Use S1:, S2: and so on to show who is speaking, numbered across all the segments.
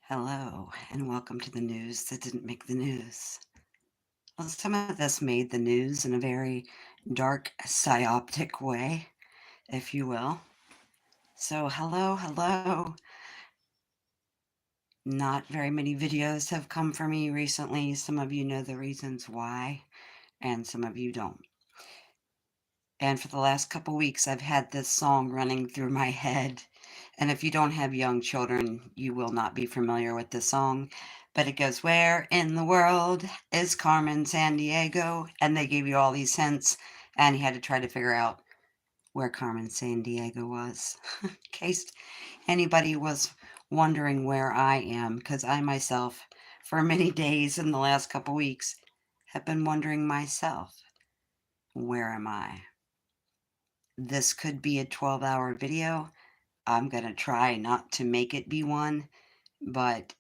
S1: Hello, and welcome to the news that didn't make the news. Well, some of this made the news in a very dark, psyoptic way, if you will. So, hello. Not very many videos have come for me recently. Some of you know the reasons why, and some of you don't. And for the last couple weeks, I've had this song running through my head. And if you don't have young children, you will not be familiar with this song. But it goes, "Where in the world is Carmen Sandiego?" And they gave you all these hints, and you had to try to figure out where Carmen Sandiego was. In case anybody was wondering where I am, because I myself, for many days in the last couple weeks, have been wondering myself, where am I? This could be a 12-hour video. I'm going to try not to make it be one, but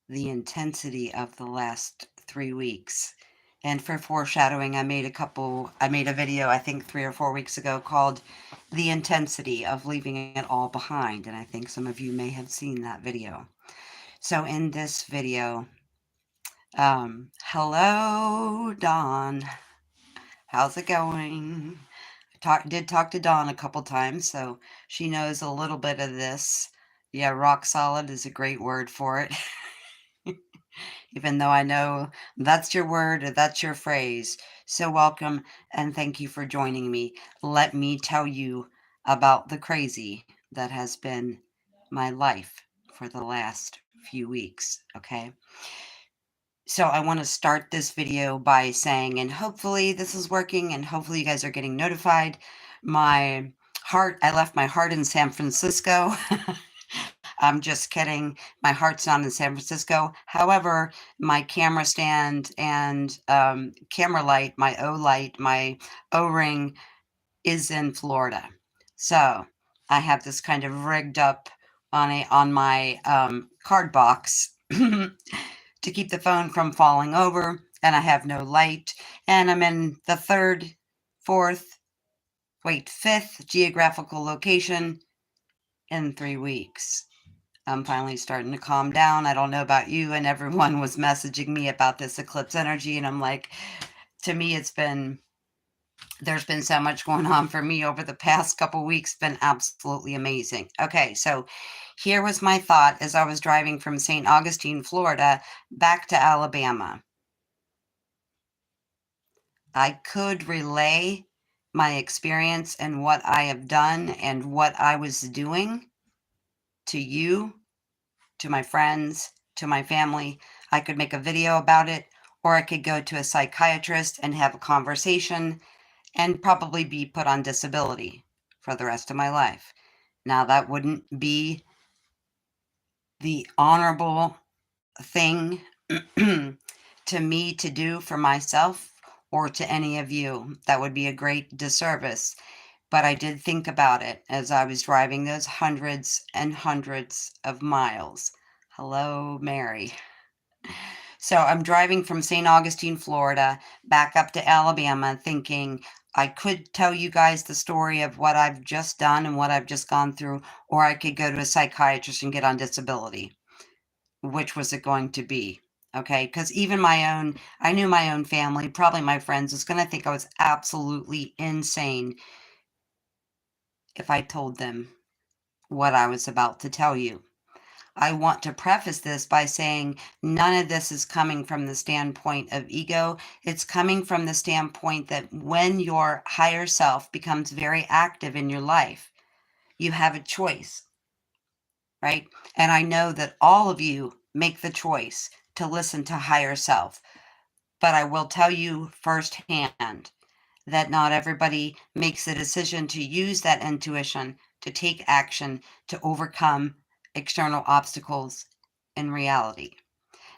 S1: the intensity of the last 3 weeks. And for foreshadowing, I made a video, I think 3 or 4 weeks ago, called "The Intensity of Leaving It All Behind." And I think some of you may have seen that video. So in this video, hello, Dawn. How's it going? Did talk to Dawn a couple times, so she knows a little bit of this. Yeah, rock solid is a great word for it. Even though I know that's your word or that's your phrase. So welcome and thank you for joining me. Let me tell you about the crazy that has been my life for the last few weeks, okay? So I want to start this video by saying, and hopefully this is working and hopefully you guys are getting notified. I left my heart in San Francisco. I'm just kidding. My heart's not in San Francisco. However, my camera stand and camera light, my my O-ring is in Florida. So I have this kind of rigged up on my card box to keep the phone from falling over, and I have no light, and I'm in the fifth geographical location in 3 weeks. I'm finally starting to calm down. I don't know about you, and everyone was messaging me about this eclipse energy, and I'm like, to me, there's been so much going on for me over the past couple weeks, been absolutely amazing. Okay, so here was my thought as I was driving from St. Augustine, Florida, back to Alabama. I could relay my experience and what I have done and what I was doing to you, to my friends, to my family. I could make a video about it, or I could go to a psychiatrist and have a conversation and probably be put on disability for the rest of my life. Now, that wouldn't be the honorable thing to me to do for myself or to any of you. That would be a great disservice. But I did think about it as I was driving those hundreds and hundreds of miles. Hello, Mary. So I'm driving from St. Augustine, Florida, back up to Alabama, thinking I could tell you guys the story of what I've just done and what I've just gone through, or I could go to a psychiatrist and get on disability. Which was it going to be? Okay, because even I knew my own family, probably my friends, was going to think I was absolutely insane if I told them what I was about to tell you. I want to preface this by saying none of this is coming from the standpoint of ego. It's coming from the standpoint that when your higher self becomes very active in your life, you have a choice, right? And I know that all of you make the choice to listen to higher self. But I will tell you firsthand that not everybody makes the decision to use that intuition to take action to overcome external obstacles in reality.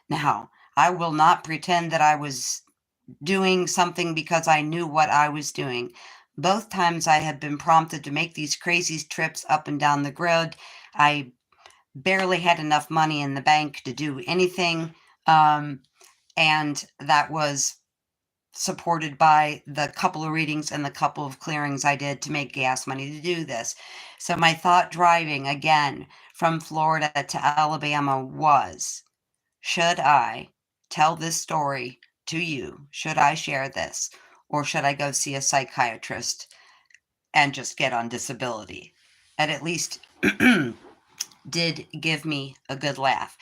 S1: Now, I will not pretend that I was doing something because I knew what I was doing. Both times I have been prompted to make these crazy trips up and down the grid. I barely had enough money in the bank to do anything. And that was supported by the couple of readings and the couple of clearings I did to make gas money to do this. So my thought driving again from Florida to Alabama was, should I tell this story to you? Should I share this? Or should I go see a psychiatrist and just get on disability? And at least did give me a good laugh.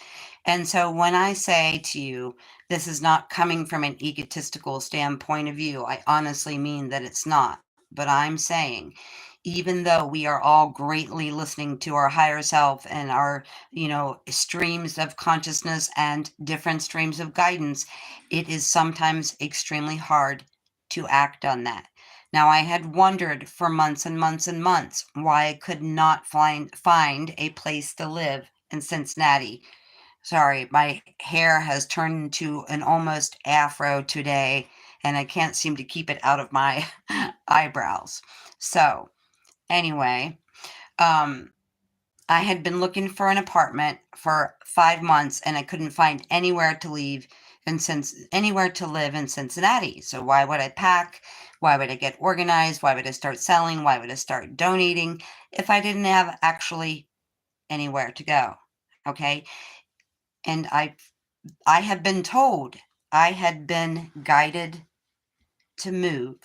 S1: And so when I say to you, this is not coming from an egotistical standpoint of view, I honestly mean that it's not. But I'm saying, even though we are all greatly listening to our higher self and our, streams of consciousness and different streams of guidance, it is sometimes extremely hard to act on that. Now, I had wondered for months and months and months why I could not find a place to live in Cincinnati. Sorry, my hair has turned into an almost afro today, and I can't seem to keep it out of my eyebrows. So, anyway, I had been looking for an apartment for 5 months, and I couldn't find anywhere to live in Cincinnati. So why would I pack? Why would I get organized? Why would I start selling? Why would I start donating if I didn't have actually anywhere to go? Okay. And I have been told, I had been guided to move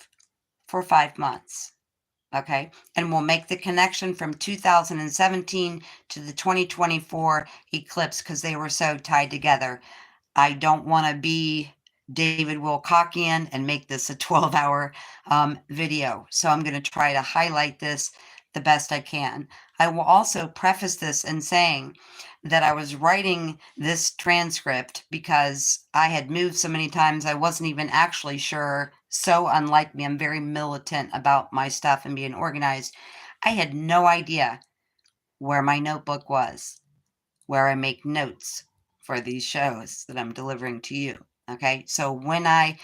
S1: for 5 months. Okay. And we'll make the connection from 2017 to the 2024 eclipse because they were so tied together. I don't want to be David Wilcockian and make this a 12-hour video. So I'm going to try to highlight this the best I can. I will also preface this in saying that I was writing this transcript because I had moved so many times I wasn't even actually sure. So unlike me, I'm very militant about my stuff and being organized. I had no idea where my notebook was, where I make notes for these shows that I'm delivering to you. Okay, so when I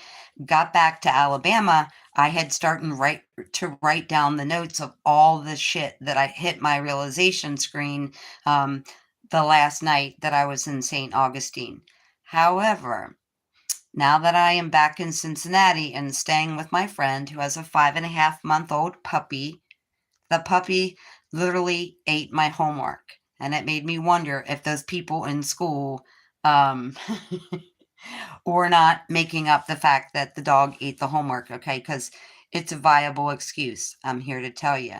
S1: got back to Alabama, I had started to write down the notes of all the shit that I hit my realization screen the last night that I was in St. Augustine. However, now that I am back in Cincinnati and staying with my friend who has a 5.5-month-old puppy, the puppy literally ate my homework. And it made me wonder if those people in school were not making up the fact that the dog ate the homework, okay? Because it's a viable excuse, I'm here to tell you.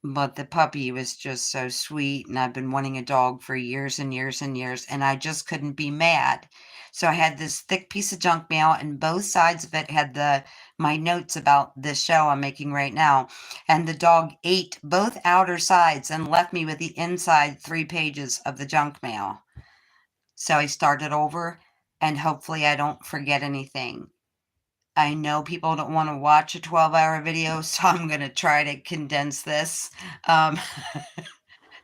S1: But the puppy was just so sweet, and I've been wanting a dog for years and years and years, and I just couldn't be mad. So I had this thick piece of junk mail, and both sides of it had my notes about this show I'm making right now. And the dog ate both outer sides and left me with the inside 3 pages of the junk mail. So I started over, and hopefully I don't forget anything. I know people don't want to watch a 12-hour video, so I'm going to try to condense this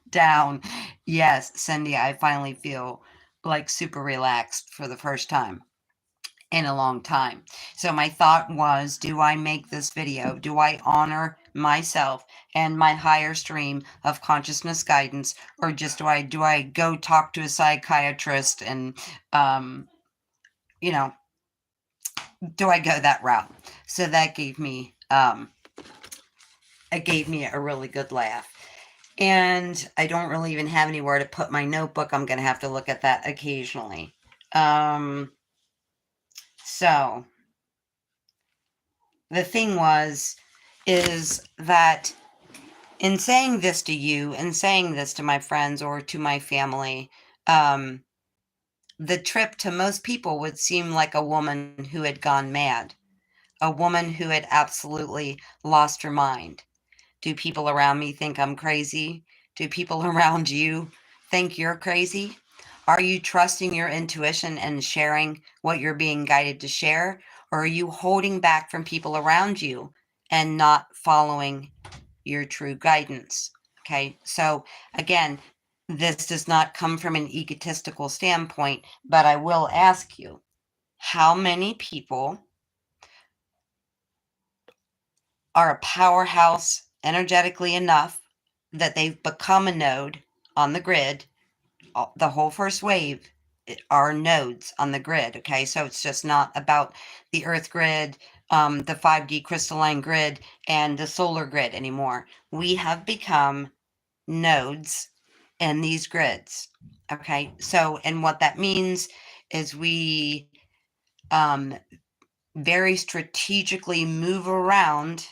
S1: down. Yes, Cindy, I finally feel like super relaxed for the first time in a long time. So my thought was, do I make this video? Do I honor myself and my higher stream of consciousness guidance, or just do I go talk to a psychiatrist and do I go that route? So that gave me a really good laugh. And I don't really even have anywhere to put my notebook. I'm going to have to look at that occasionally. So the thing is that in saying this to you and saying this to my friends or to my family, the trip to most people would seem like a woman who had gone mad, a woman who had absolutely lost her mind. Do people around me think I'm crazy? Do people around you think you're crazy? Are you trusting your intuition and sharing what you're being guided to share? Or are you holding back from people around you and not following your true guidance? Okay, so again, this does not come from an egotistical standpoint, but I will ask you, how many people are a powerhouse energetically enough that they've become a node on the grid, the whole first wave, are nodes on the grid. Okay, so it's just not about the Earth grid, the 5D crystalline grid, and the solar grid anymore. We have become nodes in these grids. Okay, so and what that means is we very strategically move around,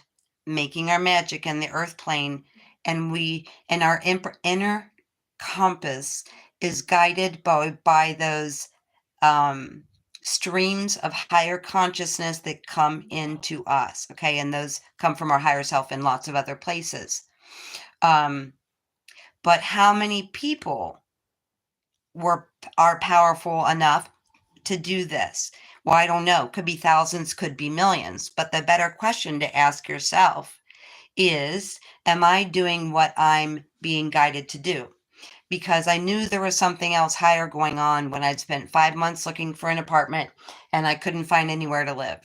S1: making our magic in the earth plane, and our inner compass is guided by those streams of higher consciousness that come into us. Okay, and those come from our higher self in lots of other places. But how many people are powerful enough to do this? Well, I don't know. Could be thousands, could be millions. But the better question to ask yourself is, am I doing what I'm being guided to do? Because I knew there was something else higher going on when I'd spent 5 months looking for an apartment and I couldn't find anywhere to live.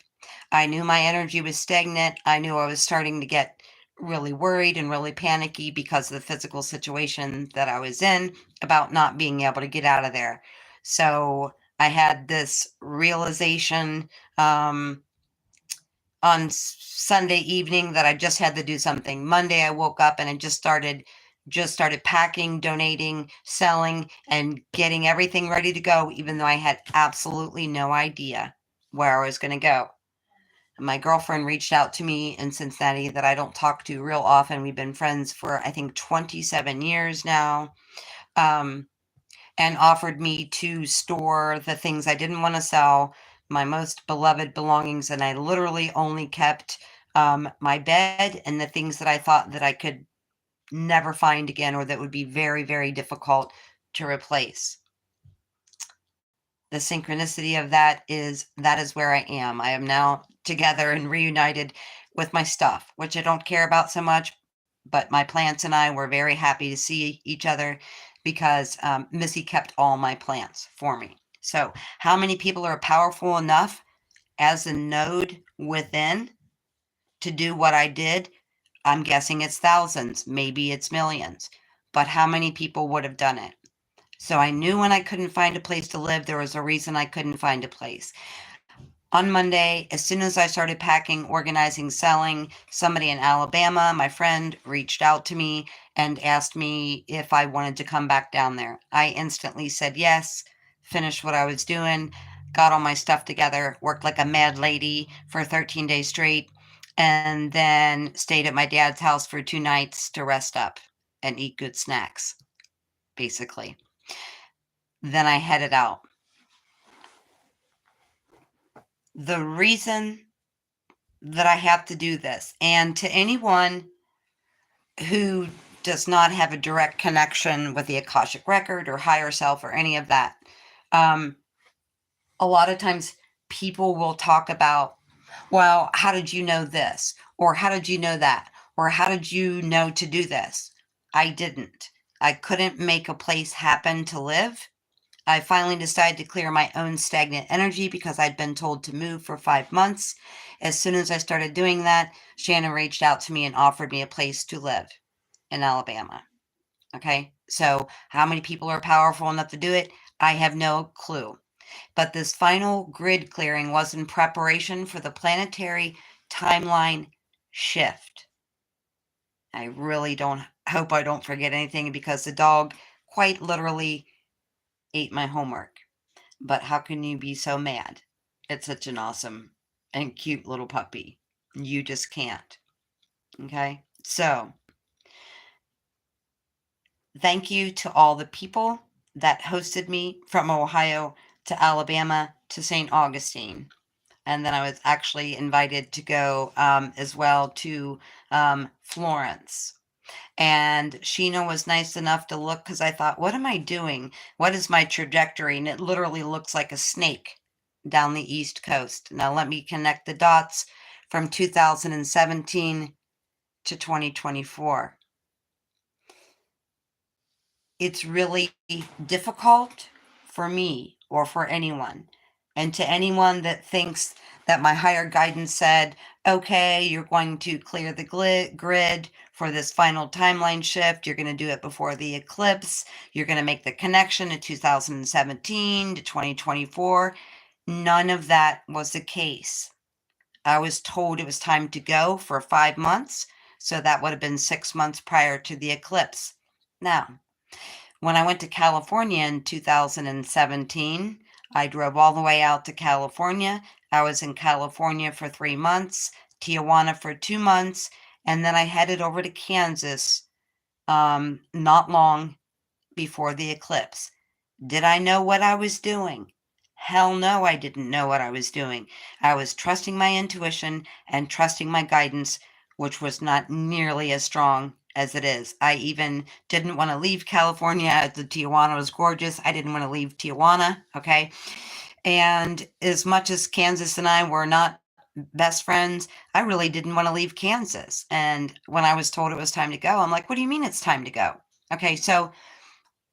S1: I knew my energy was stagnant. I knew I was starting to get really worried and really panicky because of the physical situation that I was in about not being able to get out of there. So I had this realization on Sunday evening that I just had to do something. Monday I woke up and I just started packing, donating, selling, and getting everything ready to go, even though I had absolutely no idea where I was going to go. My girlfriend reached out to me in Cincinnati that I don't talk to real often. We've been friends for, I think, 27 years now, and offered me to store the things I didn't want to sell, my most beloved belongings, and I literally only kept my bed and the things that I thought that I could never find again or that would be very, very difficult to replace. The synchronicity of that is where I am. I am now together and reunited with my stuff, which I don't care about so much, but my plants and I were very happy to see each other because Missy kept all my plants for me. So how many people are powerful enough as a node within to do what I did? I'm guessing it's thousands, maybe it's millions, but how many people would have done it? So I knew when I couldn't find a place to live, there was a reason I couldn't find a place. On Monday, as soon as I started packing, organizing, selling, somebody in Alabama, my friend, reached out to me and asked me if I wanted to come back down there. I instantly said yes, finished what I was doing, got all my stuff together, worked like a mad lady for 13 days straight, and then stayed at my dad's house for 2 nights to rest up and eat good snacks, basically. Then I headed out. The reason that I have to do this, and to anyone who does not have a direct connection with the Akashic Record or higher self or any of that, a lot of times people will talk about, well, how did you know this? Or how did you know that? Or how did you know to do this? I didn't. I couldn't make a place happen to live. I finally decided to clear my own stagnant energy because I'd been told to move for 5 months. As soon as I started doing that, Shannon reached out to me and offered me a place to live in Alabama. Okay, so how many people are powerful enough to do it? I have no clue. But this final grid clearing was in preparation for the planetary timeline shift. I really hope I don't forget anything because the dog quite literally ate my homework. But how can you be so mad? It's such an awesome and cute little puppy. You just can't. Okay? So, thank you to all the people that hosted me from Ohio to Alabama to St. Augustine. And then I was actually invited to go as well to Florence. And Sheena was nice enough to look because I thought, what am I doing? What is my trajectory? And it literally looks like a snake down the East Coast. Now let me connect the dots from 2017 to 2024. It's really difficult for me or for anyone. And to anyone that thinks that my higher guidance said, okay, you're going to clear the grid for this final timeline shift. You're going to do it before the eclipse. You're going to make the connection to 2017 to 2024. None of that was the case. I was told it was time to go for 5 months, so that would have been 6 months prior to the eclipse. Now, when I went to California in 2017, I drove all the way out to California. I was in California for 3 months, Tijuana for 2 months, and then I headed over to Kansas not long before the eclipse. Did I know what I was doing? Hell no, I didn't know what I was doing. I was trusting my intuition and trusting my guidance, which was not nearly as strong as it is. I even didn't want to leave California. The Tijuana was gorgeous. I didn't want to leave Tijuana, okay? And as much as Kansas and I were not best friends, I really didn't want to leave Kansas. And when I was told it was time to go, I'm like, what do you mean it's time to go? Okay, so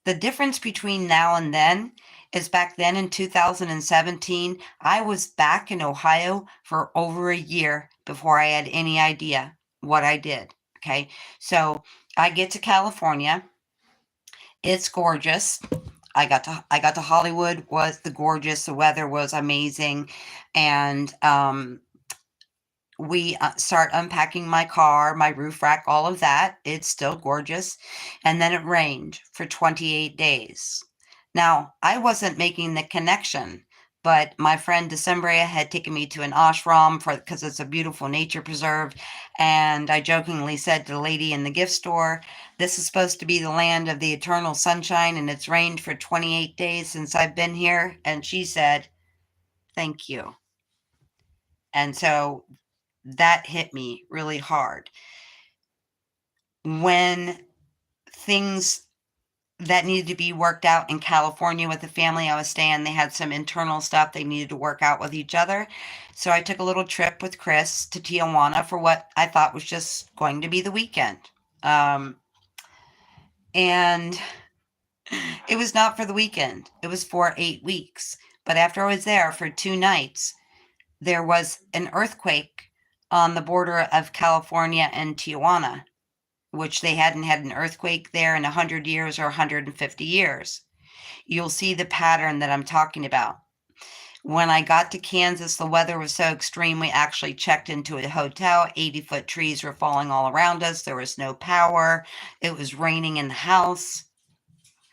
S1: the difference between now and then is back then in 2017, I was back in Ohio for over a year before I had any idea what I did. Okay, so I get to California. It's gorgeous. I got to Hollywood. Was the gorgeous. The weather was amazing, and we start unpacking my car, my roof rack, all of that. It's still gorgeous. And then it rained for 28 days. Now, I wasn't making the connection, but my friend Decembria had taken me to an ashram because it's a beautiful nature preserve. And I jokingly said to the lady in the gift store, this is supposed to be the land of the eternal sunshine, and it's rained for 28 days since I've been here. And she said, thank you. And so that hit me really hard. When things that needed to be worked out in California with the family I was staying, they had some internal stuff they needed to work out with each other. So I took a little trip with Chris to Tijuana for what I thought was just going to be the weekend. And it was not for the weekend. It was for 8 weeks. But after I was there for 2 nights, there was an earthquake on the border of California and Tijuana, which they hadn't had an earthquake there in 100 years or 150 years. You'll see the pattern that I'm talking about. When I got to Kansas, the weather was so extreme, we actually checked into a hotel. 80-foot trees were falling all around us. There was no power. It was raining in the house,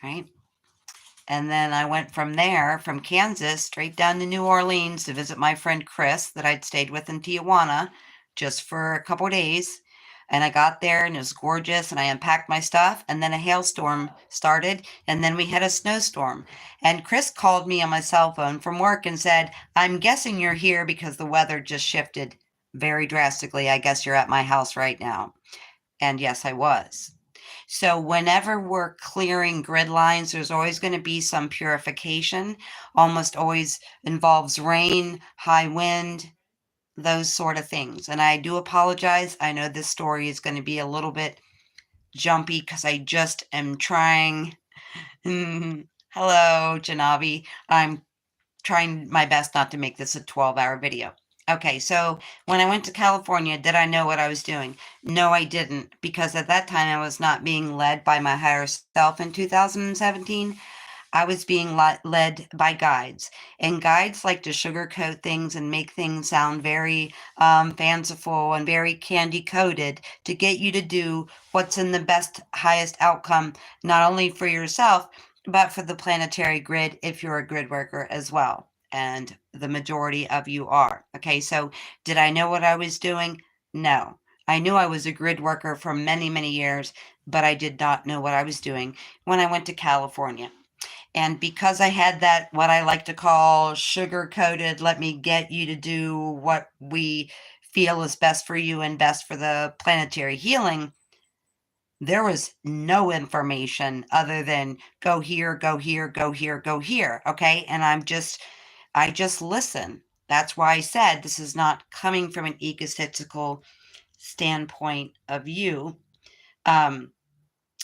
S1: right? And then I went from there, from Kansas, straight down to New Orleans to visit my friend Chris that I'd stayed with in Tijuana just for a couple of days. And I got there and it was gorgeous and I unpacked my stuff, and then a hailstorm started, and then we had a snowstorm. And Chris called me on my cell phone from work and said, I'm guessing you're here because the weather just shifted very drastically. I guess you're at my house right now. And yes, I was. So whenever we're clearing grid lines, there's always going to be some purification. Almost always involves rain, high wind, those sort of things. And I do apologize. I know this story is going to be a little bit jumpy because I just am trying. Hello, Janavi. I'm trying my best not to make this a 12-hour video. Okay, so when I went to California, did I know what I was doing? No, I didn't, because at that time I was not being led by my higher self in 2017. I was being led by guides, and guides like to sugarcoat things and make things sound very fanciful and very candy-coated to get you to do what's in the best, highest outcome, not only for yourself, but for the planetary grid if you're a grid worker as well. And the majority of you are. Okay, so did I know what I was doing? No. I knew I was a grid worker for many, many years, but I did not know what I was doing when I went to California. And because I had that, what I like to call sugar-coated, let me get you to do what we feel is best for you and best for the planetary healing, there was no information other than go here, go here, go here, go here. Okay, and I just listen. That's why I said this is not coming from an egotistical standpoint of view.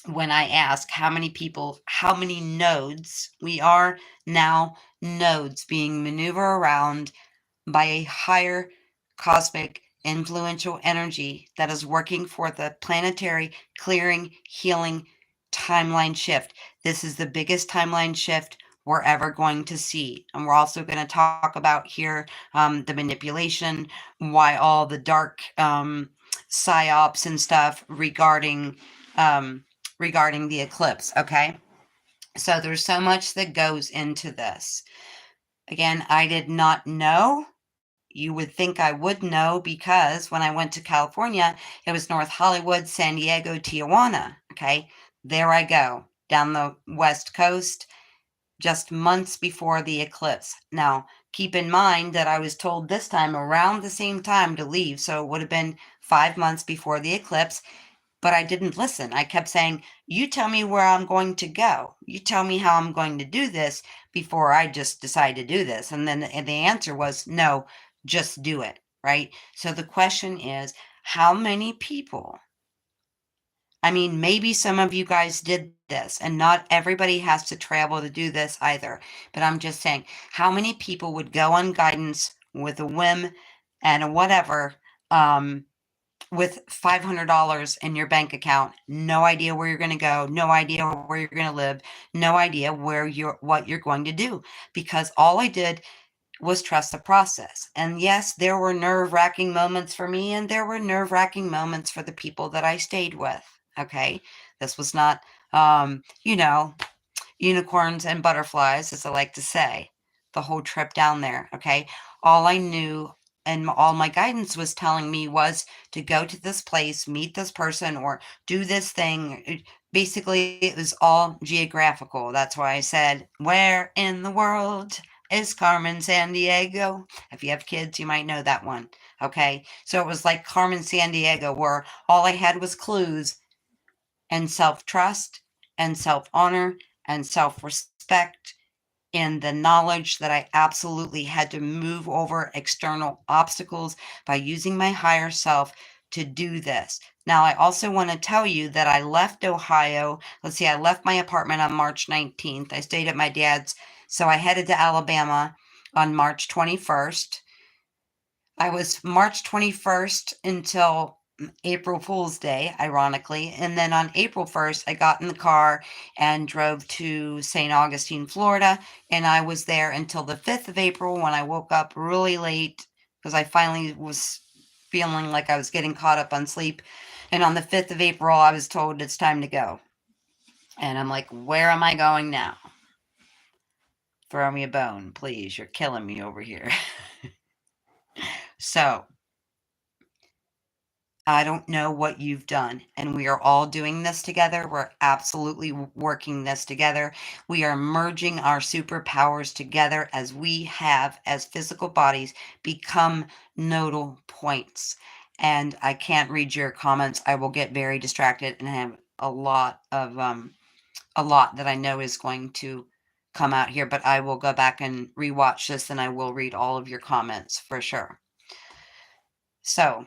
S1: When I ask how many people, how many nodes, we are now nodes being maneuvered around by a higher cosmic influential energy that is working for the planetary clearing, healing timeline shift. This is the biggest timeline shift we're ever going to see. And we're also going to talk about here the manipulation, why all the dark psyops and stuff regarding the eclipse. Okay. So there's so much that goes into this. Again, I did not know. You would think I would know because when I went to California, it was North Hollywood, San Diego, Tijuana. Okay. There I go down the West Coast just months before the eclipse. Now, keep in mind that I was told this time around the same time to leave. So it would have been 5 months before the eclipse. But I didn't listen. I kept saying, you tell me where I'm going to go. You tell me how I'm going to do this before I just decide to do this. And then the answer was, no, just do it, right? So the question is, how many people, I mean, maybe some of you guys did this, and not everybody has to travel to do this either. But I'm just saying, how many people would go on guidance with a whim and a whatever, with $500 in your bank account, no idea where you're going to go, no idea where you're going to live, no idea what you're going to do, because all I did was trust the process. And yes, there were nerve-wracking moments for me, and there were nerve-wracking moments for the people that I stayed with. Okay, this was not, unicorns and butterflies, as I like to say, the whole trip down there. Okay, all I knew and all my guidance was telling me was to go to this place, meet this person, or do this thing. Basically, it was all geographical. That's why I said, where in the world is Carmen San Diego? If you have kids, you might know that one. Okay, so it was like Carmen San Diego, where all I had was clues and self-trust and self-honor and self-respect, in the knowledge that I absolutely had to move over external obstacles by using my higher self to do this. Now, I also want to tell you that I left Ohio. Let's see, I left my apartment on March 19th. I stayed at my dad's. So I headed to Alabama on March 21st. I was March 21st until April Fool's Day, ironically. And then on April 1st, I got in the car and drove to St. Augustine, Florida. And I was there until the 5th of April when I woke up really late because I finally was feeling like I was getting caught up on sleep. And on the 5th of April, I was told it's time to go. And I'm like, where am I going now? Throw me a bone, please. You're killing me over here. So, I don't know what you've done, and we are all doing this together. We're absolutely working this together. We are merging our superpowers together as we have, as physical bodies, become nodal points. And I can't read your comments. I will get very distracted and have a lot that I know is going to come out here, but I will go back and rewatch this and I will read all of your comments for sure. So,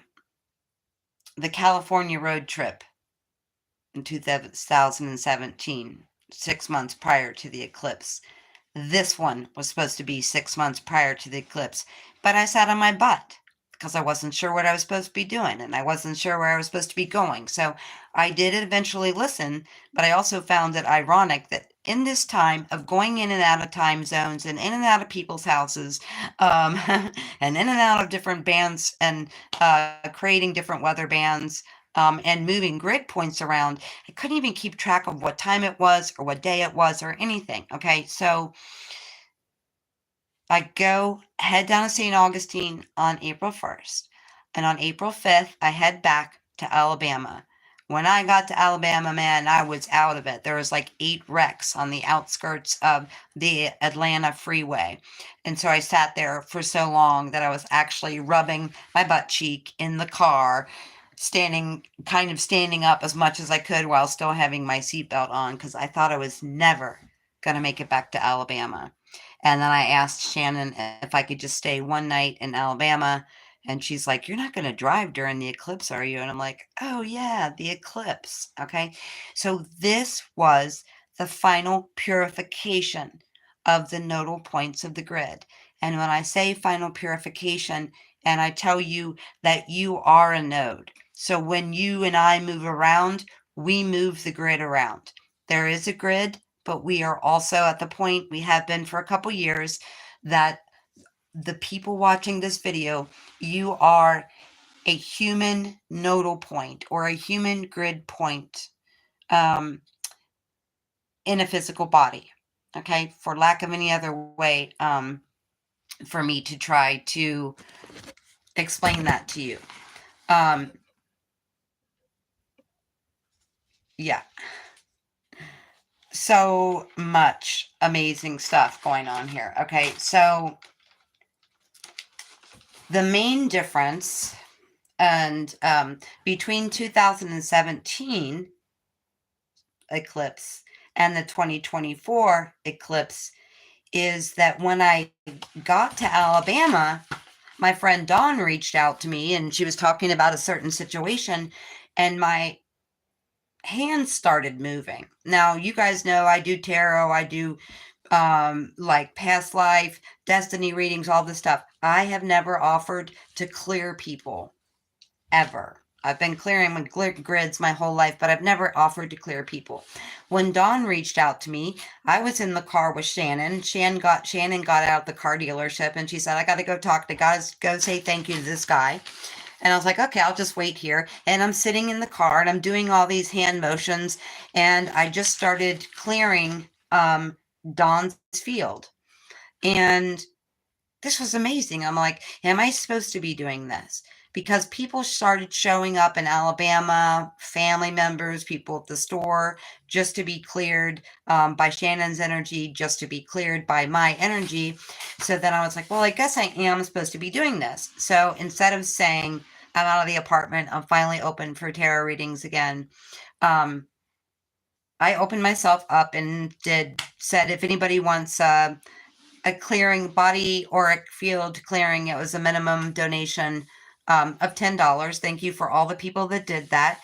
S1: the California road trip in 2017, 6 months prior to the eclipse. This one was supposed to be 6 months prior to the eclipse, but I sat on my butt because I wasn't sure what I was supposed to be doing and I wasn't sure where I was supposed to be going. So I did eventually listen, but I also found it ironic that in this time of going in and out of time zones and in and out of people's houses, and in and out of different bands and creating different weather bands, and moving grid points around, I couldn't even keep track of what time it was or what day it was or anything. Okay, so I head down to St. Augustine on April 1st, and on April 5th, I head back to Alabama. When I got to Alabama, man, I was out of it. There was like 8 wrecks on the outskirts of the Atlanta freeway. And so I sat there for so long that I was actually rubbing my butt cheek in the car, standing up as much as I could while still having my seatbelt on because I thought I was never going to make it back to Alabama. And then I asked Shannon if I could just stay one night in Alabama. And she's like, you're not going to drive during the eclipse, are you? And I'm like, oh, yeah, the eclipse. Okay. So this was the final purification of the nodal points of the grid. And when I say final purification, and I tell you that you are a node. So when you and I move around, we move the grid around. There is a grid, but we are also at the point, we have been for a couple years, that the people watching this video, you are a human nodal point or a human grid point in a physical body. Okay, for lack of any other way for me to try to explain that to you. Yeah. So much amazing stuff going on here. Okay, so the main difference and between 2017 eclipse and the 2024 eclipse is that when I got to Alabama, my friend Dawn reached out to me and she was talking about a certain situation, and my hands started moving. Now, you guys know I do tarot, I do like past life, destiny readings, all this stuff. I have never offered to clear people ever. I've been clearing with grids my whole life, but I've never offered to clear people. When Dawn reached out to me, I was in the car with Shannon. Shannon got out of the car dealership and she said, I got to go talk to guys, go say thank you to this guy. And I was like, okay, I'll just wait here. And I'm sitting in the car and I'm doing all these hand motions. And I just started clearing Dawn's field. And this was amazing. I'm like, am I supposed to be doing this? Because people started showing up in Alabama, family members, people at the store, just to be cleared by Shannon's energy, just to be cleared by my energy. So then I was like, well, I guess I am supposed to be doing this. So instead of saying, I'm out of the apartment, I'm finally open for tarot readings again, I opened myself up and said, if anybody wants a clearing body or a field clearing, it was a minimum donation of $10. Thank you for all the people that did that,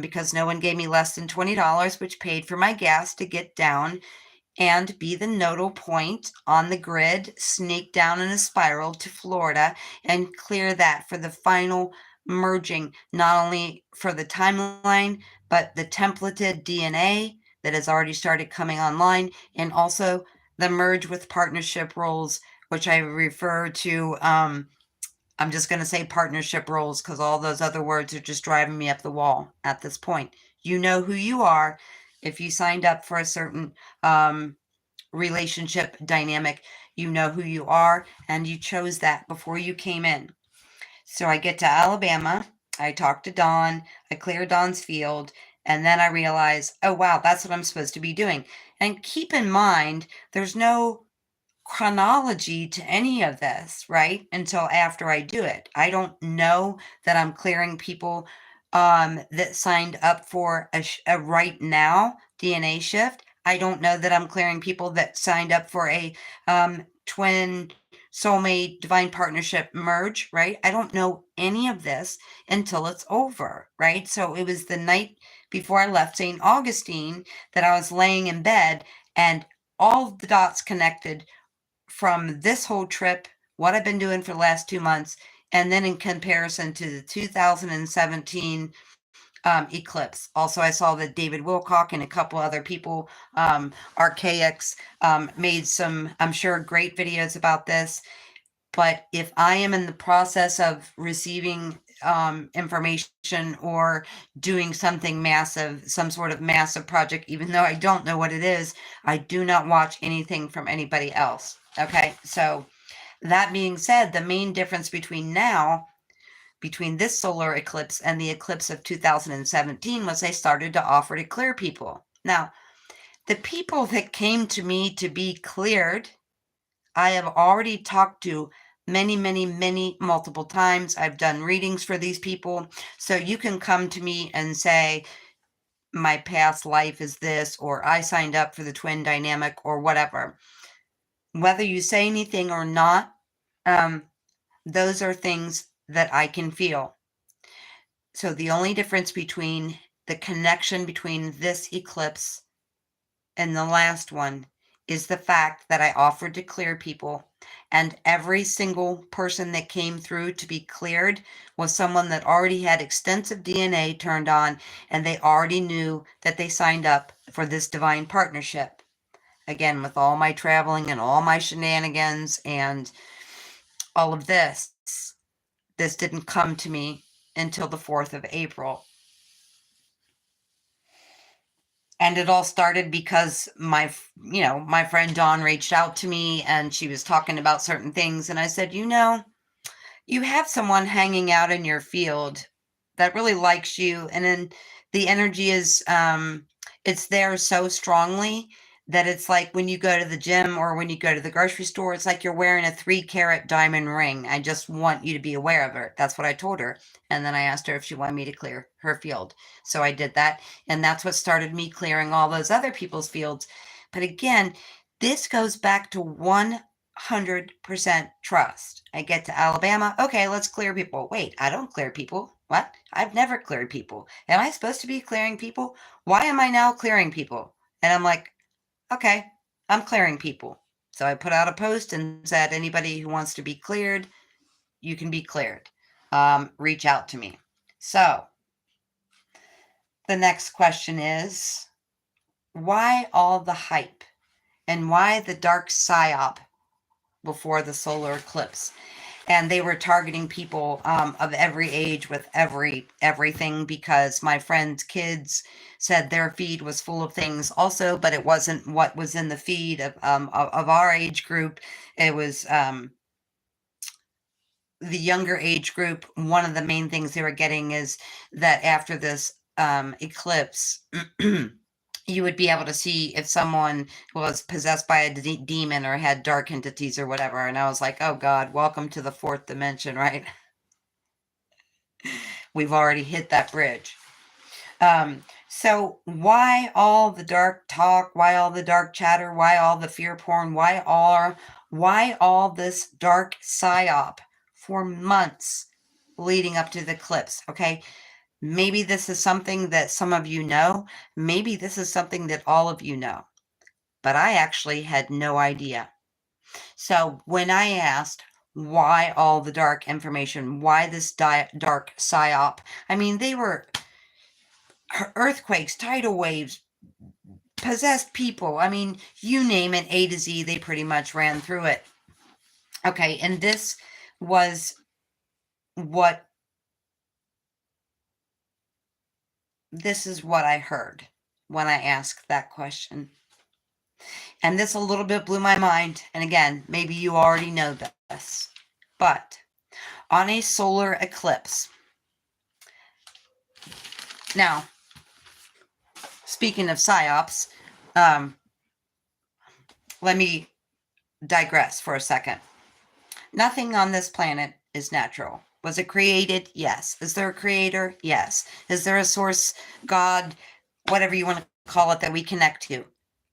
S1: because no one gave me less than $20, which paid for my gas to get down and be the nodal point on the grid, sneak down in a spiral to Florida and clear that for the final merging, not only for the timeline, but the templated DNA that has already started coming online, and also the merge with partnership roles, which I refer to, I'm just going to say partnership roles because all those other words are just driving me up the wall at this point. You know who you are. If you signed up for a certain relationship dynamic, you know who you are, and you chose that before you came in. So I get to Alabama, I talk to Dawn, I clear Dawn's field, and then I realize, oh wow, that's what I'm supposed to be doing. And keep in mind, there's no chronology to any of this, right? Until after I do it. I don't know that I'm clearing people that signed up for a right now DNA shift. I don't know that I'm clearing people that signed up for a twin soulmate divine partnership merge, right? I don't know any of this until it's over, right? So it was the night before I left St. Augustine that I was laying in bed and all the dots connected from this whole trip, what I've been doing for the last 2 months, and then in comparison to the 2017 eclipse. Also, I saw that David Wilcock and a couple other people, Archaics, made some, I'm sure, great videos about this. But if I am in the process of receiving information or doing something massive, some sort of massive project, even though I don't know what it is, I do not watch anything from anybody else. Okay, so that being said, the main difference between this solar eclipse and the eclipse of 2017 was I started to offer to clear people. Now, the people that came to me to be cleared, I have already talked to many, multiple times. I've done readings for these people. So you can come to me and say, my past life is this, or I signed up for the twin dynamic, or whatever. Whether you say anything or not, those are things that I can feel. So the only difference between the connection between this eclipse and the last one is the fact that I offered to clear people, and every single person that came through to be cleared was someone that already had extensive DNA turned on, and they already knew that they signed up for this divine partnership. Again, with all my traveling and all my shenanigans and all of this didn't come to me until the 4th of April. And it all started because my friend Dawn reached out to me, and she was talking about certain things. And I said, you have someone hanging out in your field that really likes you. And then the energy is, it's there so strongly that it's like when you go to the gym or when you go to the grocery store, it's like you're wearing a 3-carat diamond ring. I just want you to be aware of it. That's what I told her. And then I asked her if she wanted me to clear her field. So I did that. And that's what started me clearing all those other people's fields. But again, this goes back to 100% trust. I get to Alabama. Okay, let's clear people. Wait, I don't clear people. What? I've never cleared people. Am I supposed to be clearing people? Why am I now clearing people? And I'm like, okay, I'm clearing people. So I put out a post and said, anybody who wants to be cleared, you can be cleared. Reach out to me. So the next question is, why all the hype? And why the dark psyop before the solar eclipse? And they were targeting people of every age with everything, because my friend's kids said their feed was full of things also, but it wasn't what was in the feed of our age group. It was the younger age group. One of the main things they were getting is that after this eclipse, you would be able to see if someone was possessed by a demon or had dark entities or whatever. And I was like, oh God, welcome to the 4th dimension, right? We've already hit that bridge. So why all the dark talk? Why all the dark chatter? Why all the fear porn? Why all this dark psyop for months leading up to the eclipse? Okay. Maybe this is something that some of you know. Maybe this is something that all of you know. But I actually had no idea. So when I asked, why all the dark information? Why this dark psyop? I mean, they were earthquakes, tidal waves, possessed people. I mean, you name it, A to Z, they pretty much ran through it. Okay, and this was what I heard when I asked that question. And this a little bit blew my mind. And again, maybe you already know this, but on a solar eclipse. Now, speaking of psyops, let me digress for a second. Nothing on this planet is natural. Was it created? Yes. Is there a creator? Yes. Is there a source, God, whatever you want to call it, that we connect to?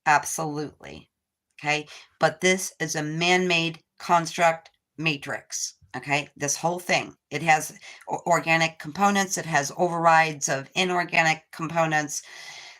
S1: Absolutely. Okay. But this is a man-made construct matrix. Okay. This whole thing, it has organic components. It has overrides of inorganic components.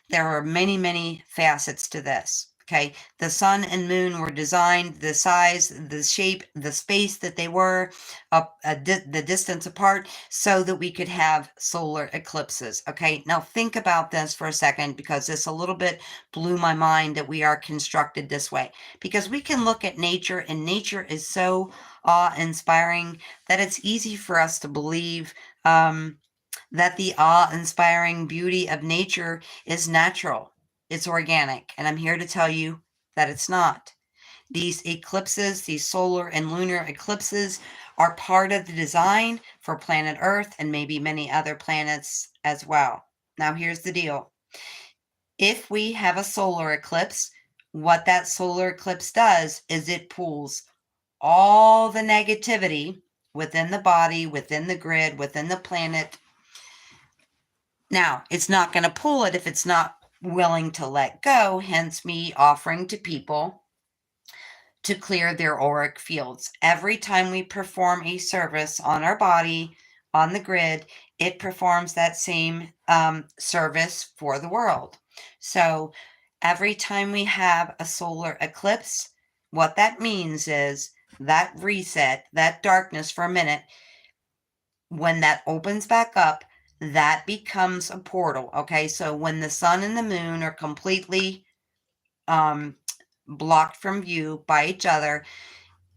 S1: There are many, many facets to this. Okay, the sun and moon were designed, the size, the shape, the space that they were, the distance apart, so that we could have solar eclipses. Okay, now think about this for a second, because this a little bit blew my mind that we are constructed this way. Because we can look at nature, and nature is so awe-inspiring that it's easy for us to believe that the awe-inspiring beauty of nature is natural. It's organic, and I'm here to tell you that it's not. These eclipses, these solar and lunar eclipses, are part of the design for planet Earth and maybe many other planets as well. Now, here's the deal. If we have a solar eclipse, what that solar eclipse does is it pulls all the negativity within the body, within the grid, within the planet. Now, it's not going to pull it if it's not willing to let go, hence me offering to people to clear their auric fields. Every time we perform a service on our body, on the grid, it performs that same service for the world. So Every time we have a solar eclipse, what that means is that reset, that darkness for a minute, when that opens back up, that becomes a portal. Okay, so when the sun and the moon are completely blocked from view by each other,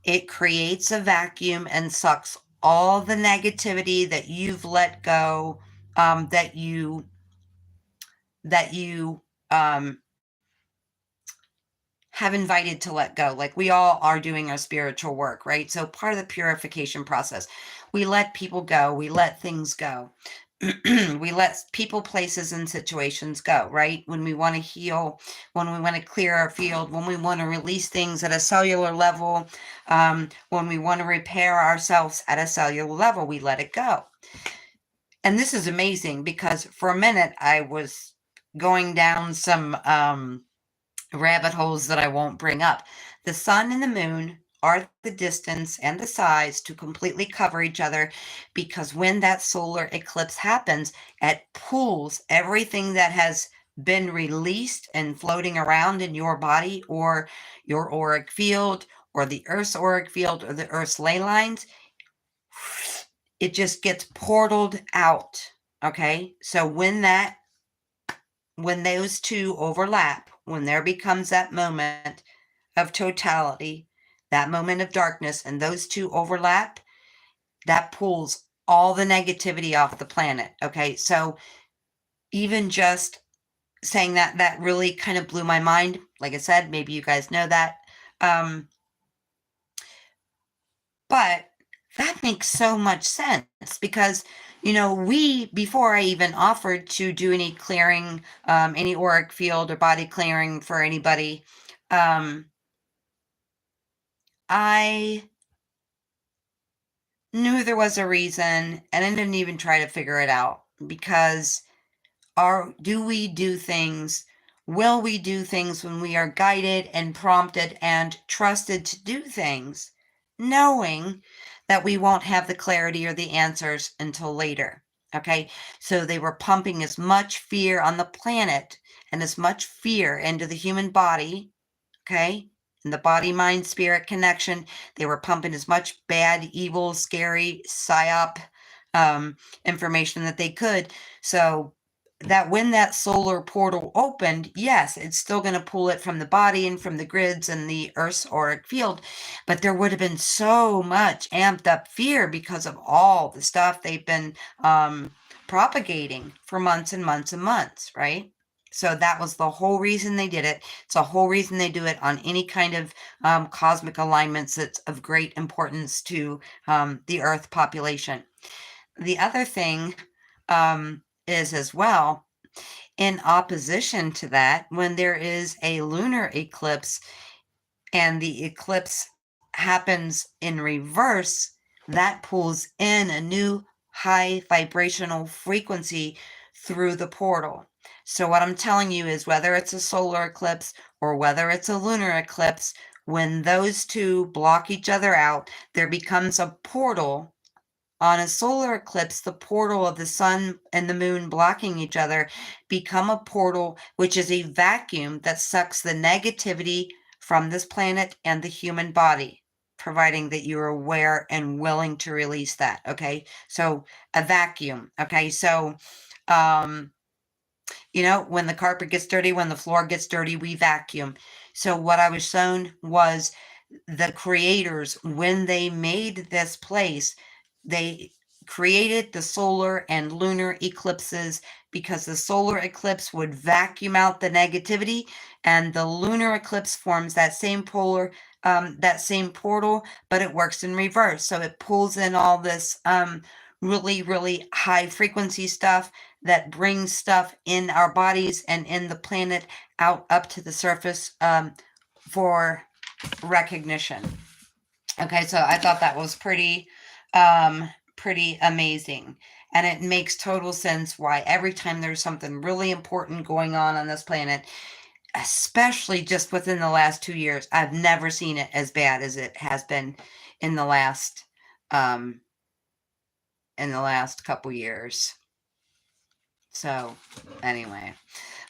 S1: it creates a vacuum and sucks all the negativity that you've let go, that you have invited to let go. Like, we all are doing our spiritual work, right? So part of the purification process, we let people go, we let things go. We let people, places, and situations go, right? When we want to heal, when we want to clear our field, when we want to release things at a cellular level, when we want to repair ourselves at a cellular level, we let it go. And this is amazing because for a minute I was going down some rabbit holes that I won't bring up. The sun and the moon are the distance and the size to completely cover each other, because when that solar eclipse happens, it pulls everything that has been released and floating around in your body or your auric field or the Earth's auric field or the Earth's ley lines. It just gets portaled out. Okay, so when those two overlap, when there becomes that moment of totality, that moment of darkness, and those two overlap, that pulls all the negativity off the planet. Okay, so even just saying that really kind of blew my mind. Like I said, maybe you guys know that. But that makes so much sense because, before I even offered to do any clearing, any auric field or body clearing for anybody, I knew there was a reason, and I didn't even try to figure it out, because will we do things when we are guided and prompted and trusted to do things, knowing that we won't have the clarity or the answers until later? Okay, so they were pumping as much fear on the planet and as much fear into the human body, okay, and the body, mind, spirit connection. They were pumping as much bad, evil, scary, psyop information that they could, so that when that solar portal opened, yes, it's still going to pull it from the body and from the grids and the Earth's auric field, but there would have been so much amped up fear because of all the stuff they've been propagating for months and months and months, right? So that was the whole reason they did it. It's the whole reason they do it on any kind of cosmic alignments that's of great importance to the Earth population. The other thing is, as well, in opposition to that, when there is a lunar eclipse and the eclipse happens in reverse, that pulls in a new high vibrational frequency through the portal. So what I'm telling you is, whether it's a solar eclipse or whether it's a lunar eclipse, when those two block each other out, there becomes a portal. On a solar eclipse, the portal of the sun and the moon blocking each other become a portal, which is a vacuum that sucks the negativity from this planet and the human body, providing that you're aware and willing to release that. Okay, so a vacuum. Okay, so when the carpet gets dirty, when the floor gets dirty, we vacuum. So what I was shown was the creators, when they made this place, they created the solar and lunar eclipses because the solar eclipse would vacuum out the negativity, and the lunar eclipse forms that same portal, but it works in reverse. So it pulls in all this really, really high frequency stuff that brings stuff in our bodies and in the planet out up to the surface for recognition. Okay, so I thought that was pretty amazing, and it makes total sense why every time there's something really important going on this planet, especially just within the last 2 years, I've never seen it as bad as it has been in the last couple years. So anyway,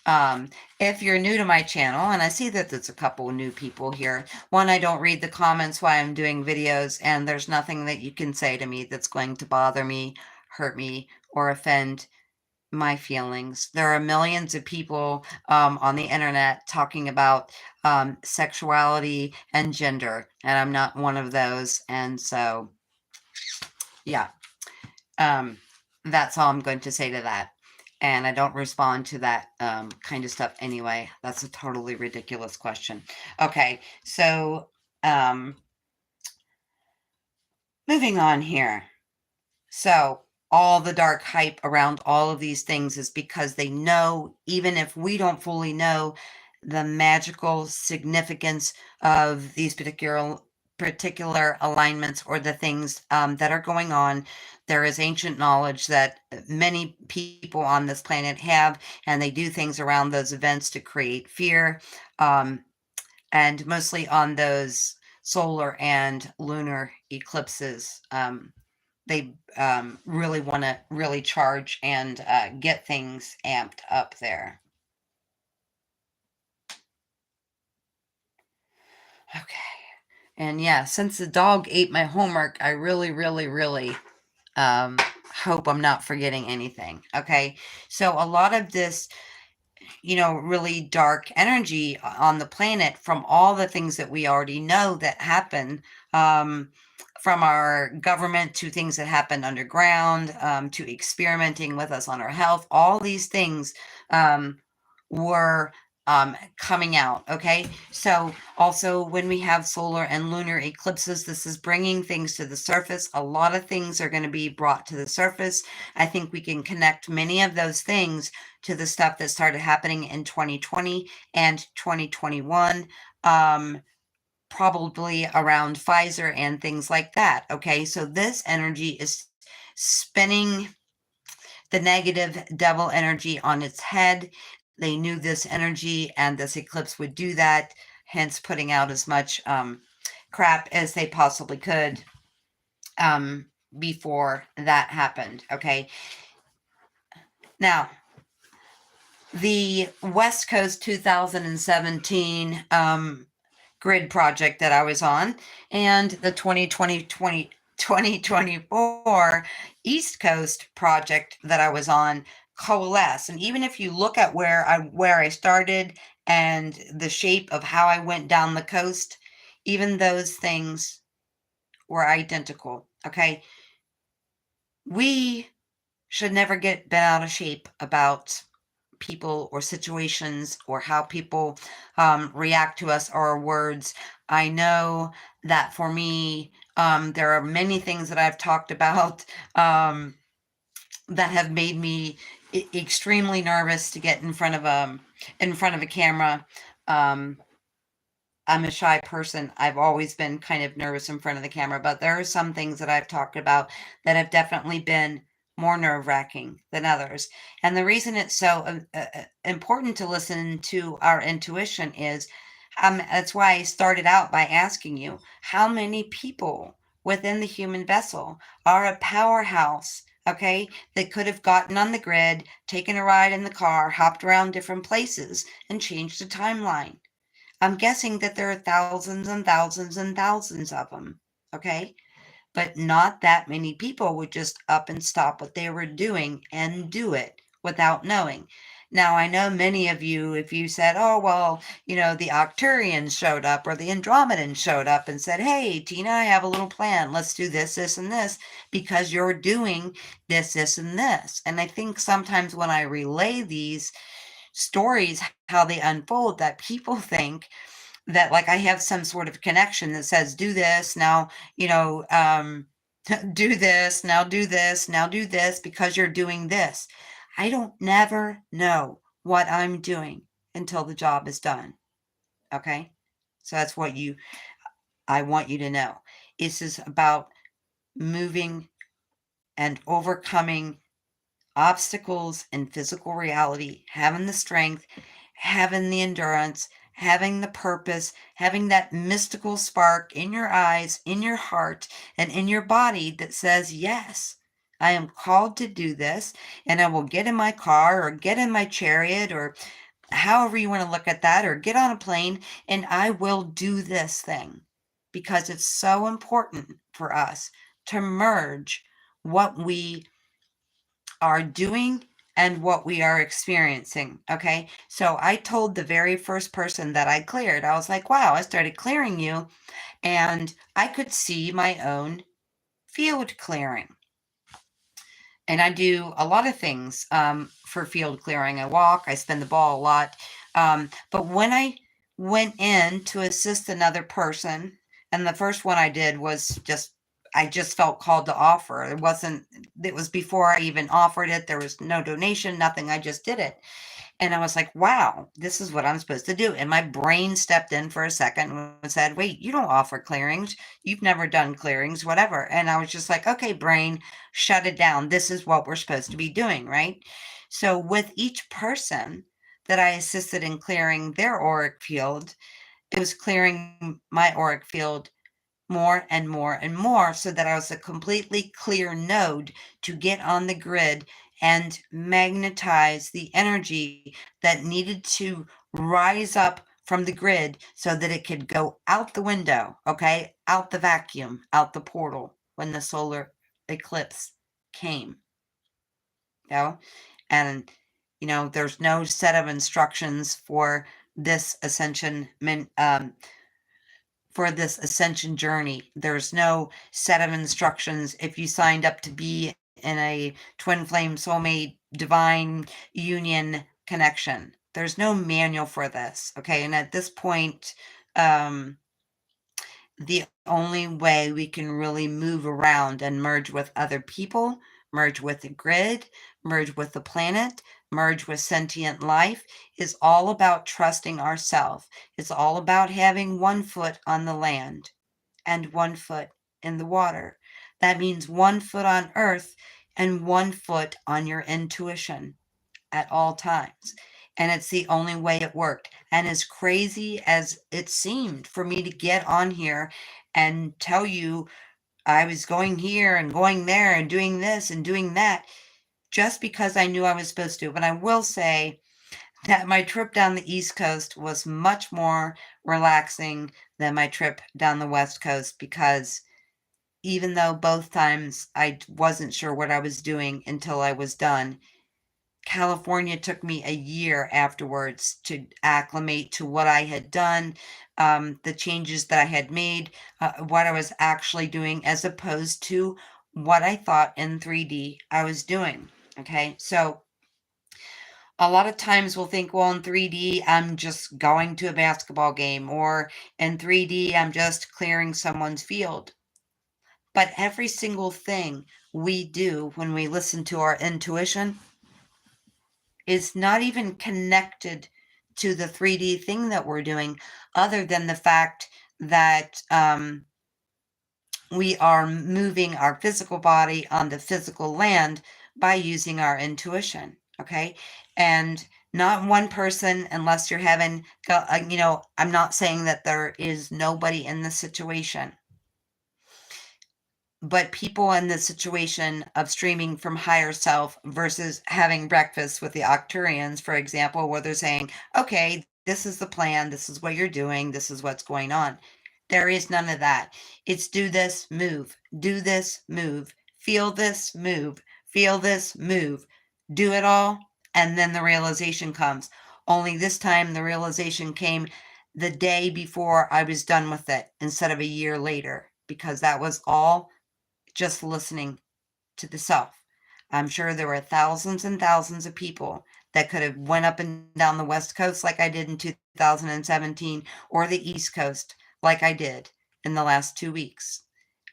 S1: If you're new to my channel, and I see that there's a couple new people here, one, I don't read the comments while I'm doing videos, and there's nothing that you can say to me that's going to bother me, hurt me, or offend my feelings. There are millions of people on the internet talking about sexuality and gender, and I'm not one of those. And so, yeah, that's all I'm going to say to that. And I don't respond to that kind of stuff anyway. That's a totally ridiculous question. Okay, so moving on here. So all the dark hype around all of these things is because they know, even if we don't fully know, the magical significance of these particular alignments or the things that are going on. There is ancient knowledge that many people on this planet have, and they do things around those events to create fear, and mostly on those solar and lunar eclipses. They really want to really charge and get things amped up there. Okay. And yeah, since the dog ate my homework, I really, really, really hope I'm not forgetting anything. Okay. So a lot of this, really dark energy on the planet from all the things that we already know that happen, from our government to things that happen underground, to experimenting with us on our health, all these things were coming out. Okay. So also when we have solar and lunar eclipses, this is bringing things to the surface. A lot of things are going to be brought to the surface. I think we can connect many of those things to the stuff that started happening in 2020 and 2021, probably around Pfizer and things like that. Okay. So this energy is spinning the negative devil energy on its head. They knew this energy and this eclipse would do that, hence putting out as much crap as they possibly could before that happened. Okay. Now, the West Coast 2017 grid project that I was on, and the 2024 East Coast project that I was on coalesce. And even if you look at where I started and the shape of how I went down the coast, even those things were identical. Okay. We should never get bent out of shape about people or situations or how people react to us or our words. I know that for me, there are many things that I've talked about that have made me extremely nervous to get in front of a camera. I'm a shy person. I've always been kind of nervous in front of the camera, but there are some things that I've talked about that have definitely been more nerve-wracking than others. And the reason it's so important to listen to our intuition is, that's why I started out by asking you, how many people within the human vessel are a powerhouse, okay, that could have gotten on the grid, taken a ride in the car, hopped around different places, and changed the timeline? I'm guessing that there are thousands and thousands and thousands of them, okay? But not that many people would just up and stop what they were doing and do it without knowing. Now, I know many of you, if you said, oh, well, the Octurians showed up or the Andromedans showed up and said, hey, Tina, I have a little plan. Let's do this, this, and this, because you're doing this, this, and this. And I think sometimes when I relay these stories, how they unfold, that people think that like I have some sort of connection that says, do this now, do this now, do this now, do this because you're doing this. I don't never know what I'm doing until the job is done. Okay. So that's what I want you to know. This is about moving and overcoming obstacles in physical reality, having the strength, having the endurance, having the purpose, having that mystical spark in your eyes, in your heart, and in your body that says, yes, I am called to do this, and I will get in my car or get in my chariot or however you want to look at that, or get on a plane and I will do this thing, because it's so important for us to merge what we are doing and what we are experiencing. Okay. So I told the very first person that I cleared, I was like, wow, I started clearing you and I could see my own field clearing. And I do a lot of things for field clearing. I walk, I spin the ball a lot. But when I went in to assist another person, and the first one I did was I just felt called to offer. It was before I even offered it. There was no donation, nothing. I just did it. And I was like, wow, this is what I'm supposed to do. And my brain stepped in for a second and said, wait, you don't offer clearings. You've never done clearings, whatever. And I was just like, okay, brain, shut it down. This is what we're supposed to be doing, right? So with each person that I assisted in clearing their auric field, it was clearing my auric field more and more and more, so that I was a completely clear node to get on the grid and magnetize the energy that needed to rise up from the grid so that it could go out the window, okay, out the vacuum, out the portal when the solar eclipse came. You know? And there's no set of instructions for this ascension for this ascension journey. There's no set of instructions if you signed up to be in a twin flame soulmate divine union connection. There's no manual for this. Okay. And at this point, the only way we can really move around and merge with other people, merge with the grid, merge with the planet, merge with sentient life, is all about trusting ourselves. It's all about having one foot on the land and one foot in the water. That means one foot on earth and one foot on your intuition at all times. And it's the only way it worked. And as crazy as it seemed for me to get on here and tell you I was going here and going there and doing this and doing that, just because I knew I was supposed to. But I will say that my trip down the East Coast was much more relaxing than my trip down the West Coast, because even though both times I wasn't sure what I was doing until I was done, California took me a year afterwards to acclimate to what I had done, the changes that I had made, what I was actually doing, as opposed to what I thought in 3D I was doing. Okay, so a lot of times we'll think, well, in 3D, I'm just going to a basketball game, or in 3D, I'm just clearing someone's field. But every single thing we do when we listen to our intuition is not even connected to the 3D thing that we're doing, other than the fact that we are moving our physical body on the physical land by using our intuition. Okay. And not one person, unless you're having, I'm not saying that there is nobody in the situation, but people in the situation of streaming from higher self versus having breakfast with the Octurians, for example, where they're saying, okay, this is the plan, this is what you're doing, this is what's going on. There is none of that. It's do this, move, do this, move, feel this, move, feel this, move, do it all, and then the realization comes. Only this time the realization came the day before I was done with it, instead of a year later, because that was all just listening to the self. I'm sure there were thousands and thousands of people that could have went up and down the West Coast like I did in 2017, or the East Coast like I did in the last 2 weeks.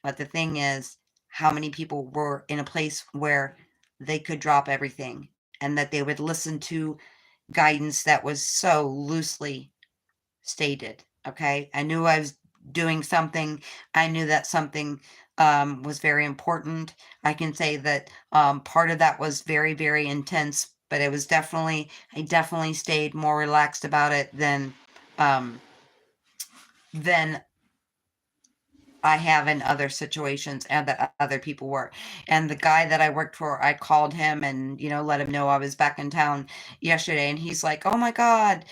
S1: But the thing is, how many people were in a place where they could drop everything and that they would listen to guidance that was so loosely stated? Okay. I knew I was doing something. I knew that something was very important. I can say that part of that was very, very intense, but it was I definitely stayed more relaxed about it than I have in other situations and that other people were. And the guy that I worked for, I called him and, let him know I was back in town yesterday. And he's like, oh my God,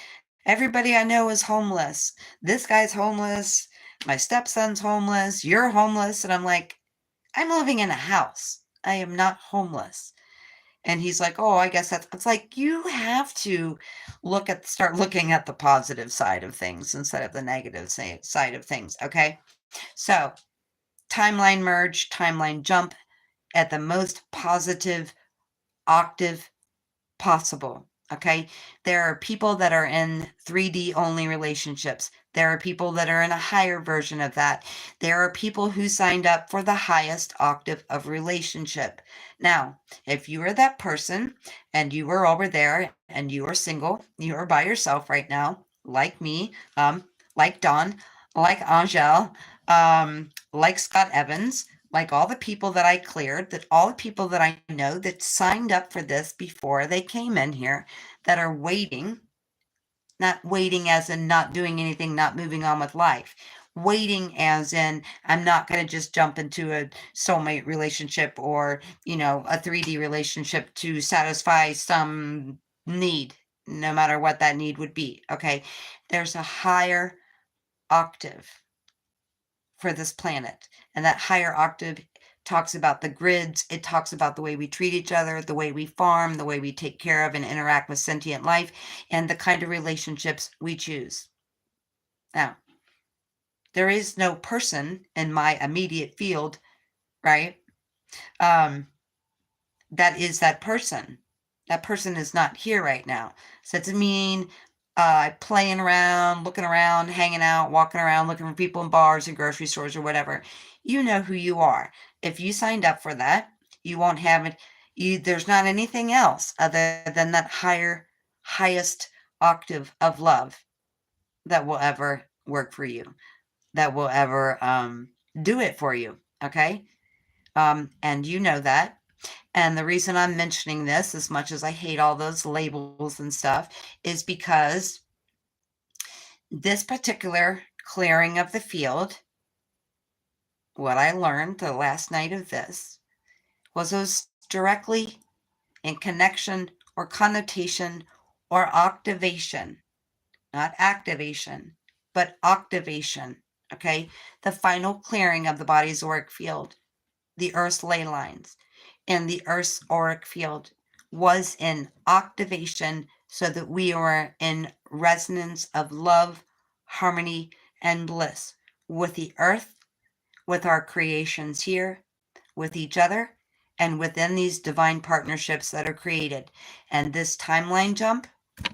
S1: everybody I know is homeless. This guy's homeless. My stepson's homeless. You're homeless. And I'm like, I'm living in a house. I am not homeless. And he's like, oh, I guess it's like, you have to start looking at the positive side of things instead of the negative side of things. Okay. So timeline merge, timeline jump at the most positive octave possible. Okay. There are people that are in 3D only relationships. There are people that are in a higher version of that. There are people who signed up for the highest octave of relationship. Now, if you are that person and you were over there and you are single, you are by yourself right now, like me, like Dawn, like Angel, like Scott Evans, like all the people that I cleared, that all the people that I know that signed up for this before they came in here, that are waiting, not waiting as in not doing anything, not moving on with life, waiting as in I'm not going to just jump into a soulmate relationship or, a 3D relationship to satisfy some need, no matter what that need would be. Okay. There's a higher octave for this planet. And that higher octave talks about the grids. It talks about the way we treat each other, the way we farm, the way we take care of and interact with sentient life, and the kind of relationships we choose. Now, there is no person in my immediate field, right? That is that person. That person is not here right now. So it doesn't mean playing around, looking around, hanging out, walking around, looking for people in bars and grocery stores or whatever. You know who you are. If you signed up for that, you won't have it. There's not anything else other than that highest octave of love that will ever work for you, that will ever do it for you. Okay. And you know that. And the reason I'm mentioning this, as much as I hate all those labels and stuff, is because this particular clearing of the field, what I learned the last night of this, was directly in connection or connotation or octavation, not activation, but octavation. Okay. The final clearing of the body's auric field, the Earth's ley lines, and the Earth's auric field was in octavation so that we were in resonance of love, harmony, and bliss with the Earth, with our creations here, with each other, and within these divine partnerships that are created. And this timeline jump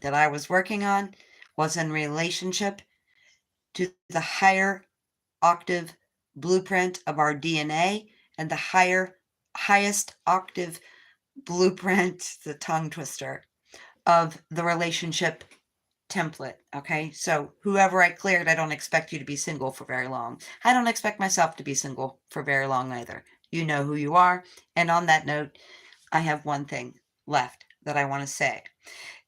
S1: that I was working on was in relationship to the higher octave blueprint of our DNA and the highest octave blueprint, the tongue twister, of the relationship template. Okay. So whoever I cleared, I don't expect you to be single for very long. I don't expect myself to be single for very long either. You know who you are. And on that note, I have one thing left that I want to say.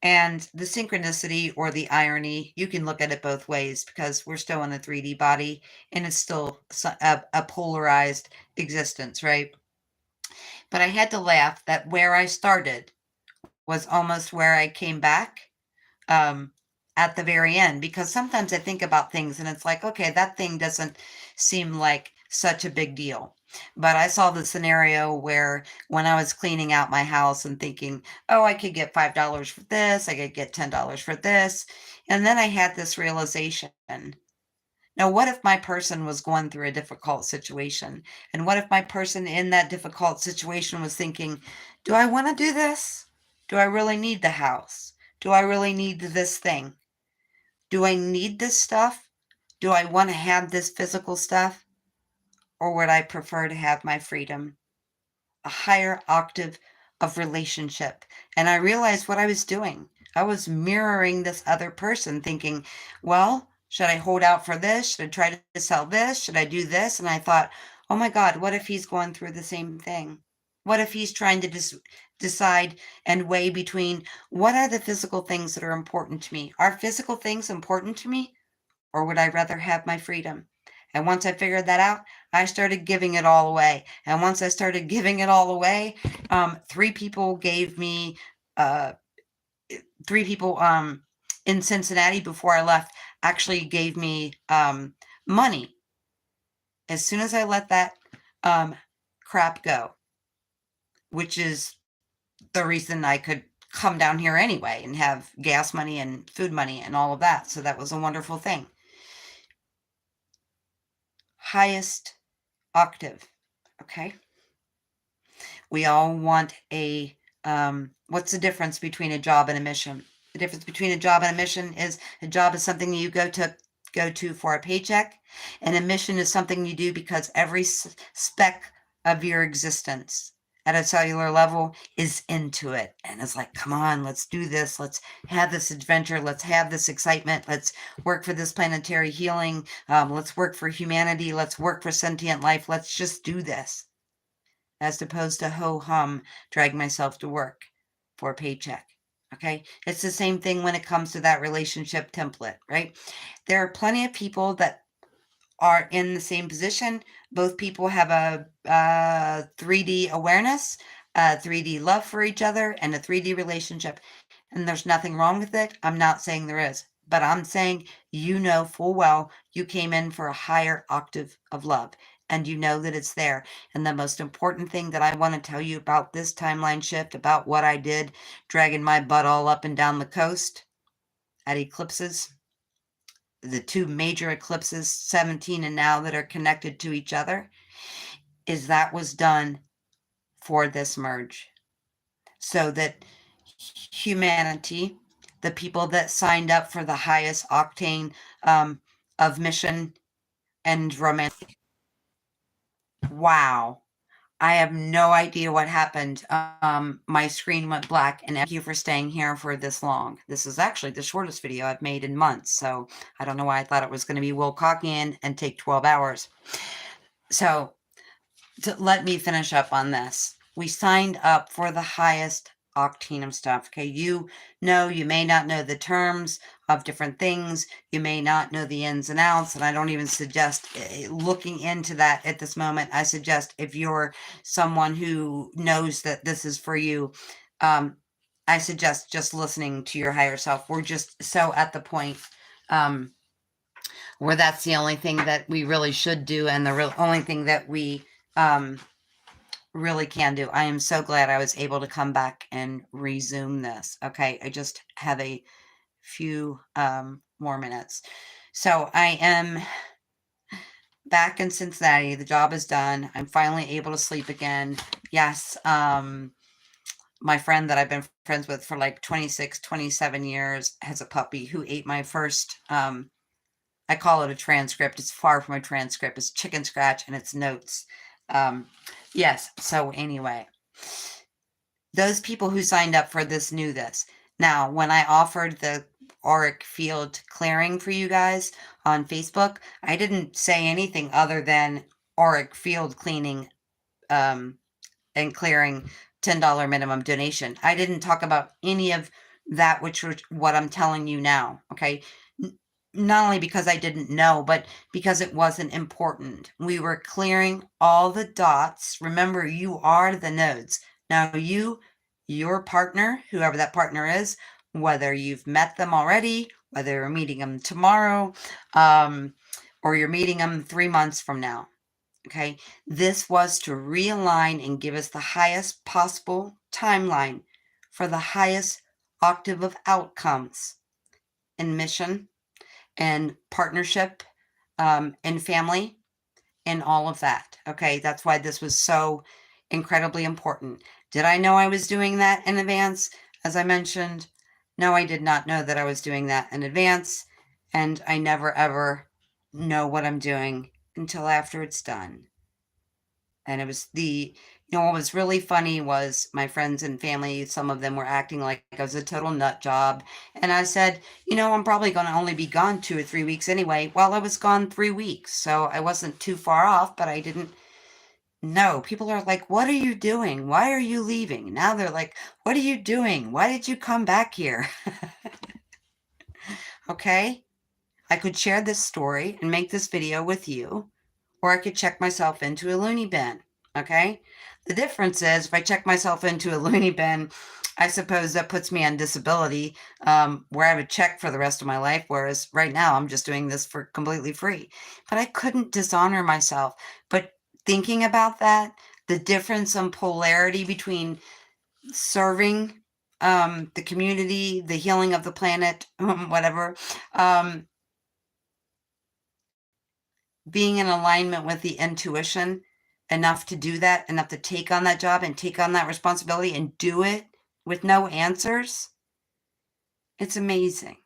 S1: And the synchronicity or the irony, you can look at it both ways because we're still in a 3D body and it's still a polarized existence, right? But I had to laugh that where I started was almost where I came back at the very end, because sometimes I think about things and it's like, okay, that thing doesn't seem like such a big deal. But I saw the scenario where when I was cleaning out my house and thinking, oh, I could get $5 for this, I could get $10 for this. And then I had this realization. Now, what if my person was going through a difficult situation? And what if my person in that difficult situation was thinking, do I want to do this? Do I really need the house? Do I really need this thing? Do I need this stuff? Do I want to have this physical stuff? Or would I prefer to have my freedom? A higher octave of relationship. And I realized what I was doing. I was mirroring this other person thinking, well, should I hold out for this? Should I try to sell this? Should I do this? And I thought, oh my God, what if he's going through the same thing? What if he's trying to decide and weigh between what are the physical things that are important to me? Are physical things important to me? Or would I rather have my freedom? And once I figured that out, I started giving it all away. And once I started giving it all away, three people gave me, three people in Cincinnati before I left actually gave me money. As soon as I let that crap go, which is the reason I could come down here anyway and have gas money and food money and all of that. So that was a wonderful thing. Highest octave. Okay. We all want a, what's the difference between a job and a mission? The difference between a job and a mission is a job is something you go to for a paycheck, and a mission is something you do because every speck of your existence at a cellular level is into it. And it's like, come on, let's do this. Let's have this adventure. Let's have this excitement. Let's work for this planetary healing. Let's work for humanity. Let's work for sentient life. Let's just do this. As opposed to ho-hum, drag myself to work for a paycheck. Okay. It's the same thing when it comes to that relationship template, right? There are plenty of people that are in the same position. Both people have a 3D awareness, a 3D love for each other, and a 3D relationship. And there's nothing wrong with it. I'm not saying there is, but I'm saying you know full well you came in for a higher octave of love, and you know that it's there. And the most important thing that I want to tell you about this timeline shift, about what I did dragging my butt all up and down the coast at eclipses, the two major eclipses, 17 and now, that are connected to each other, is that was done for this merge. So that humanity, the people that signed up for the highest octane of mission and romance. Wow. I have no idea what happened. My screen went black, and thank you for staying here for this long. This is actually the shortest video I've made in months, so I don't know why I thought it was going to be Wilcockian and take 12 hours. So let me finish up on this. We signed up for the highest octane of stuff. Okay, you may not know the terms of different things. You may not know the ins and outs, and I don't even suggest looking into that at this moment. I suggest if you're someone who knows that this is for you, I suggest just listening to your higher self. We're just so at the point where that's the only thing that we really should do, and the only thing that we really can do. I am so glad I was able to come back and resume this. Okay, I just have a few more minutes. So I am back in Cincinnati. The job is done. I'm finally able to sleep again. Yes, my friend that I've been friends with for like 26, 27 years has a puppy who ate my first, I call it a transcript. It's far from a transcript. It's chicken scratch and it's notes. Yes. So anyway, those people who signed up for this knew this. Now, when I offered the auric field clearing for you guys on Facebook, I didn't say anything other than auric field cleaning, and clearing, $10 minimum donation. I didn't talk about any of that, which was what I'm telling you now. Okay. Not only because I didn't know, but because it wasn't important. We were clearing all the dots. Remember, you are the nodes. Now your partner, whoever that partner is, whether you've met them already, whether you're meeting them tomorrow, or you're meeting them 3 months from now. Okay. This was to realign and give us the highest possible timeline for the highest octave of outcomes in mission and partnership, and family, and all of that. Okay, that's why this was so incredibly important. Did I know I was doing that in advance? As I mentioned, no, I did not know that I was doing that in advance, and I never ever know what I'm doing until after it's done. And it was what was really funny was my friends and family, some of them were acting like I was a total nut job. And I said, I'm probably going to only be gone 2 or 3 weeks anyway. Well, I was gone 3 weeks, so I wasn't too far off, but I didn't know. People are like, what are you doing? Why are you leaving? Now they're like, what are you doing? Why did you come back here? Okay. I could share this story and make this video with you, or I could check myself into a loony bin, okay? The difference is if I check myself into a loony bin, I suppose that puts me on disability, where I have a check for the rest of my life, whereas right now I'm just doing this for completely free. But I couldn't dishonor myself. But thinking about that, the difference in polarity between serving the community, the healing of the planet, whatever, being in alignment with the intuition enough to do that, enough to take on that job and take on that responsibility and do it with no answers, it's amazing.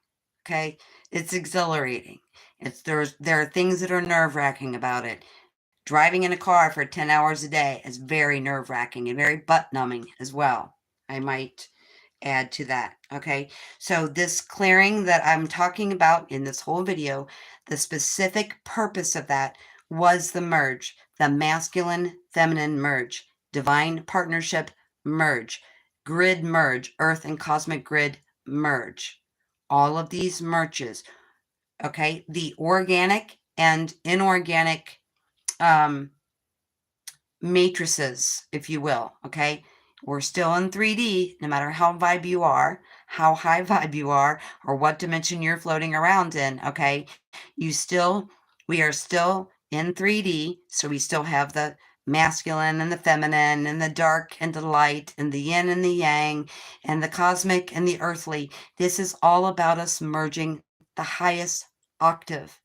S1: Okay, it's exhilarating. There are things that are nerve-wracking about it. Driving in a car for 10 hours a day is very nerve-wracking and very butt-numbing as well. I might add to that. Okay, so this clearing that I'm talking about in this whole video, the specific purpose of that was the merge, the masculine feminine merge, divine partnership merge, grid merge, earth and cosmic grid merge. All of these merges, okay, the organic and inorganic matrices, if you will, okay? We're still in 3D, no matter how vibe you are, how high vibe you are, or what dimension you're floating around in, okay? We are still in 3D, so we still have the masculine and the feminine and the dark and the light and the yin and the yang and the cosmic and the earthly. This is all about us merging the highest octave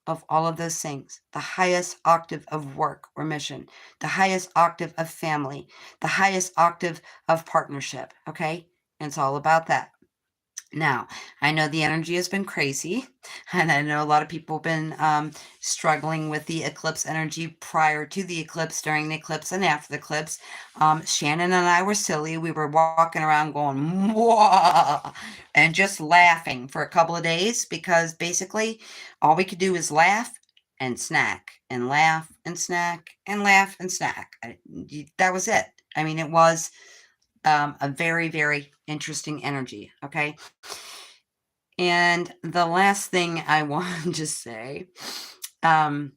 S1: of all of those things, the highest octave of work or mission, the highest octave of family, the highest octave of partnership, okay? And it's all about that. Now, I know the energy has been crazy, and I know a lot of people have been struggling with the eclipse energy prior to the eclipse, during the eclipse, and after the eclipse. Shannon and I were silly. We were walking around going, whoa, and just laughing for a couple of days because basically all we could do is laugh and snack and laugh and snack and laugh and snack. That was it. I mean, it was a very, very interesting energy, okay? And the last thing I want to say, and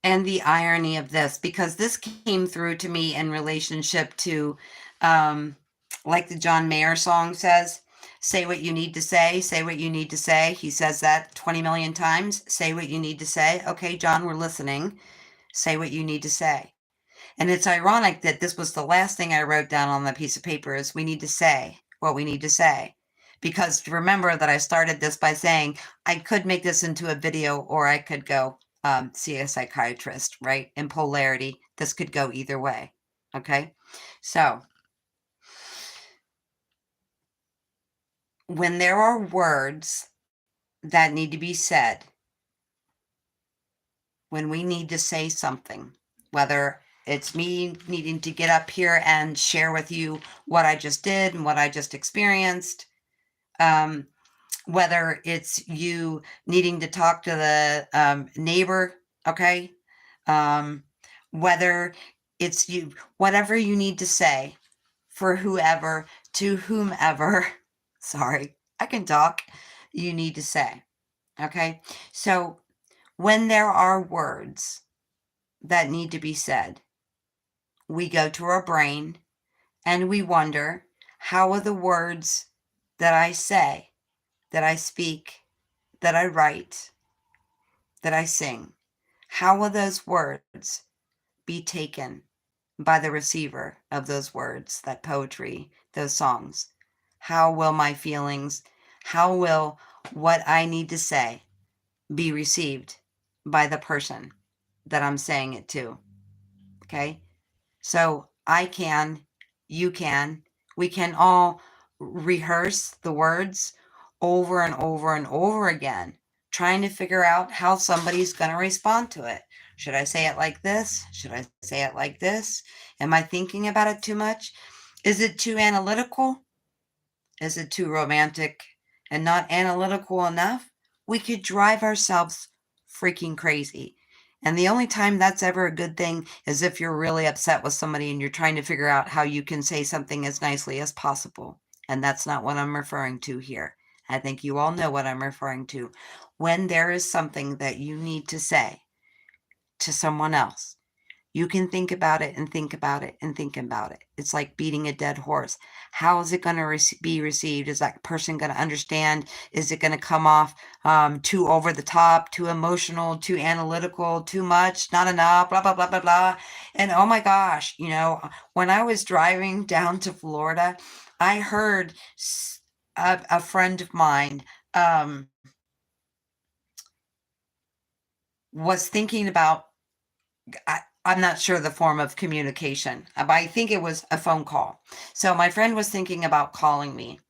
S1: the irony of this, because this came through to me in relationship to, like the John Mayer song says, say what you need to say, say what you need to say. He says that 20 million times, say what you need to say. Okay, John, we're listening. Say what you need to say. And it's ironic that this was the last thing I wrote down on the piece of paper is we need to say what we need to say. Because remember that I started this by saying I could make this into a video or I could go see a psychiatrist, right? In polarity, this could go either way. Okay? So, when there are words that need to be said, when we need to say something, whether it's me needing to get up here and share with you what I just did and what I just experienced, whether it's you needing to talk to the neighbor, okay? Whether it's you, whatever you need to say for whoever, to whomever, sorry, I can talk, you need to say, okay? So when there are words that need to be said, we go to our brain and we wonder, how are the words that I say, that I speak, that I write, that I sing, how will those words be taken by the receiver of those words, that poetry, those songs? How will my feelings, how will what I need to say be received by the person that I'm saying it to? Okay? So I can, you can, we can all rehearse the words over and over and over again, trying to figure out how somebody's going to respond to it. Should I say it like this? Should I say it like this? Am I thinking about it too much? Is it too analytical? Is it too romantic and not analytical enough? We could drive ourselves freaking crazy. And the only time that's ever a good thing is if you're really upset with somebody and you're trying to figure out how you can say something as nicely as possible. And that's not what I'm referring to here. I think you all know what I'm referring to. When there is something that you need to say to someone else, you can think about it and think about it and think about it. It's like beating a dead horse. How is it going to be received? Is that person going to understand? Is it going to come off too over the top, too emotional, too analytical, too much, not enough, blah, blah, blah, blah, blah. And oh my gosh, when I was driving down to Florida, I heard a friend of mine was thinking about, I'm not sure the form of communication, but I think it was a phone call. So my friend was thinking about calling me,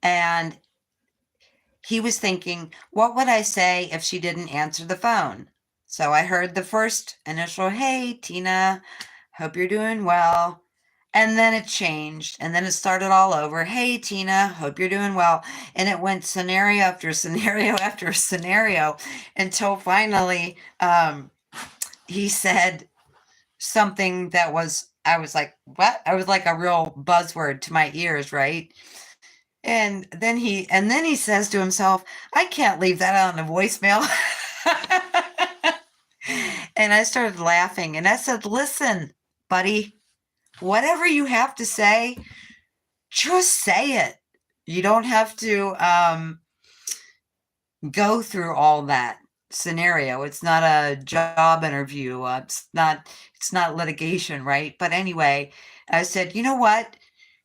S1: and he was thinking, what would I say if she didn't answer the phone? So I heard the first initial, hey, Tina, hope you're doing well. And then it changed, and then it started all over. Hey, Tina, hope you're doing well. And it went scenario after scenario after scenario until finally he said something that was, I was like, what? I was like a real buzzword to my ears, right? And then he says to himself, I can't leave that on a voicemail. And I started laughing, and I said, listen, buddy, whatever you have to say, just say it. You don't have to go through all that scenario. It's not a job interview. It's not litigation, right? But anyway, I said, you know what?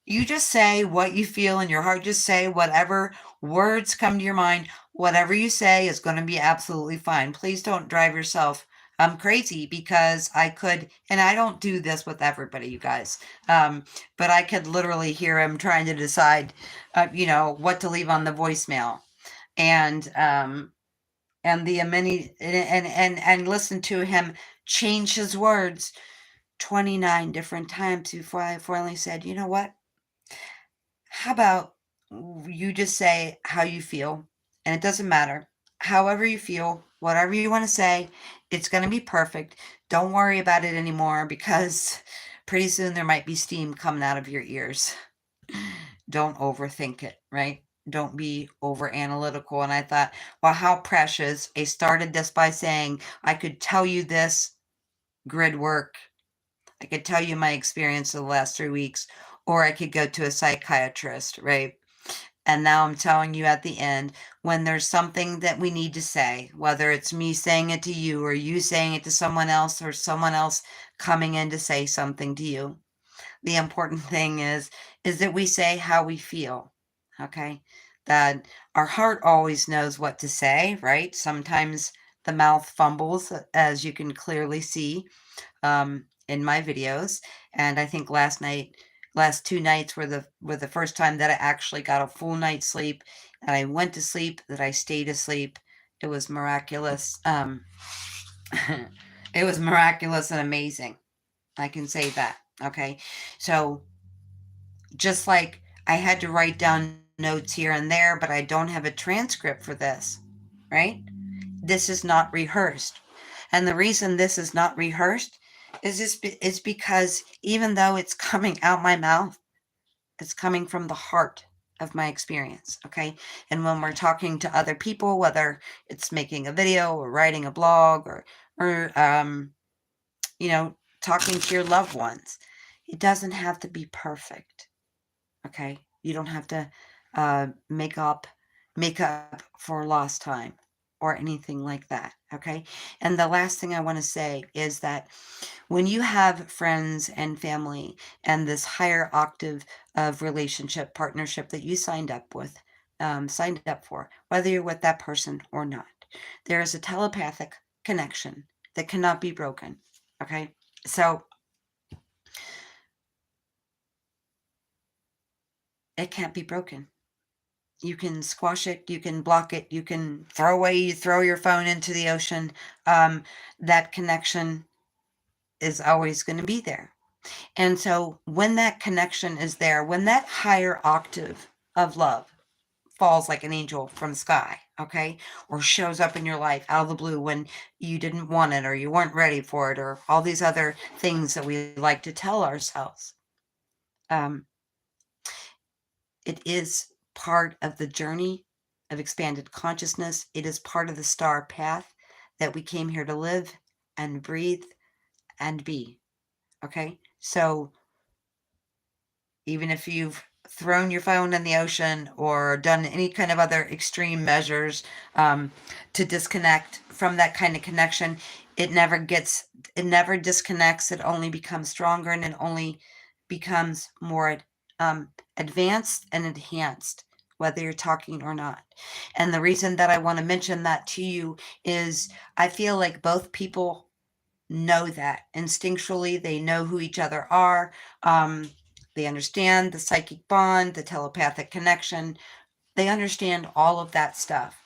S1: You just say what you feel in your heart. Just say whatever words come to your mind. Whatever you say is going to be absolutely fine. Please don't drive yourself crazy, because I could, and I don't do this with everybody, you guys, but I could literally hear him trying to decide, what to leave on the voicemail. And the many and listen to him change his words 29 different times before I finally said, you know what? How about you just say how you feel, and it doesn't matter. However you feel, whatever you want to say, it's going to be perfect. Don't worry about it anymore, because pretty soon there might be steam coming out of your ears. Don't overthink it, right? Don't be over analytical. And I thought, well, how precious. I started this by saying, I could tell you this grid work. I could tell you my experience of the last 3 weeks, or I could go to a psychiatrist, right? And now I'm telling you at the end, when there's something that we need to say, whether it's me saying it to you or you saying it to someone else or someone else coming in to say something to you, the important thing is that we say how we feel, okay? That our heart always knows what to say, right? Sometimes the mouth fumbles, as you can clearly see in my videos. And I think last 2 nights were the first time that I actually got a full night's sleep, and I went to sleep, that I stayed asleep. It was miraculous. It was miraculous and amazing. I can say that. Okay. So just like I had to write down notes here and there, but I don't have a transcript for this, right? This is not rehearsed. And the reason this is not rehearsed is because even though it's coming out my mouth, it's coming from the heart of my experience, okay? And when we're talking to other people, whether it's making a video or writing a blog or talking to your loved ones, it doesn't have to be perfect, okay? You don't have to make up for lost time or anything like that, okay? And the last thing I want to say is that when you have friends and family and this higher octave of relationship partnership that you signed up for, whether you're with that person or not, there is a telepathic connection that cannot be broken, okay? So it can't be broken. You can squash it, you can block it, you can throw your phone into the ocean. That connection is always going to be there. And so when that connection is there, when that higher octave of love falls like an angel from the sky, okay, or shows up in your life out of the blue when you didn't want it or you weren't ready for it, or all these other things that we like to tell ourselves, It is part of the journey of expanded consciousness. It is part of the star path that we came here to live and breathe and be. Okay? So even if you've thrown your phone in the ocean or done any kind of other extreme measures to disconnect from that kind of connection, it never disconnects. It only becomes stronger, and it only becomes more advanced and enhanced, whether you're talking or not. And the reason that I want to mention that to you is I feel like both people know that instinctually. They know who each other are. They understand the psychic bond, the telepathic connection. They understand all of that stuff.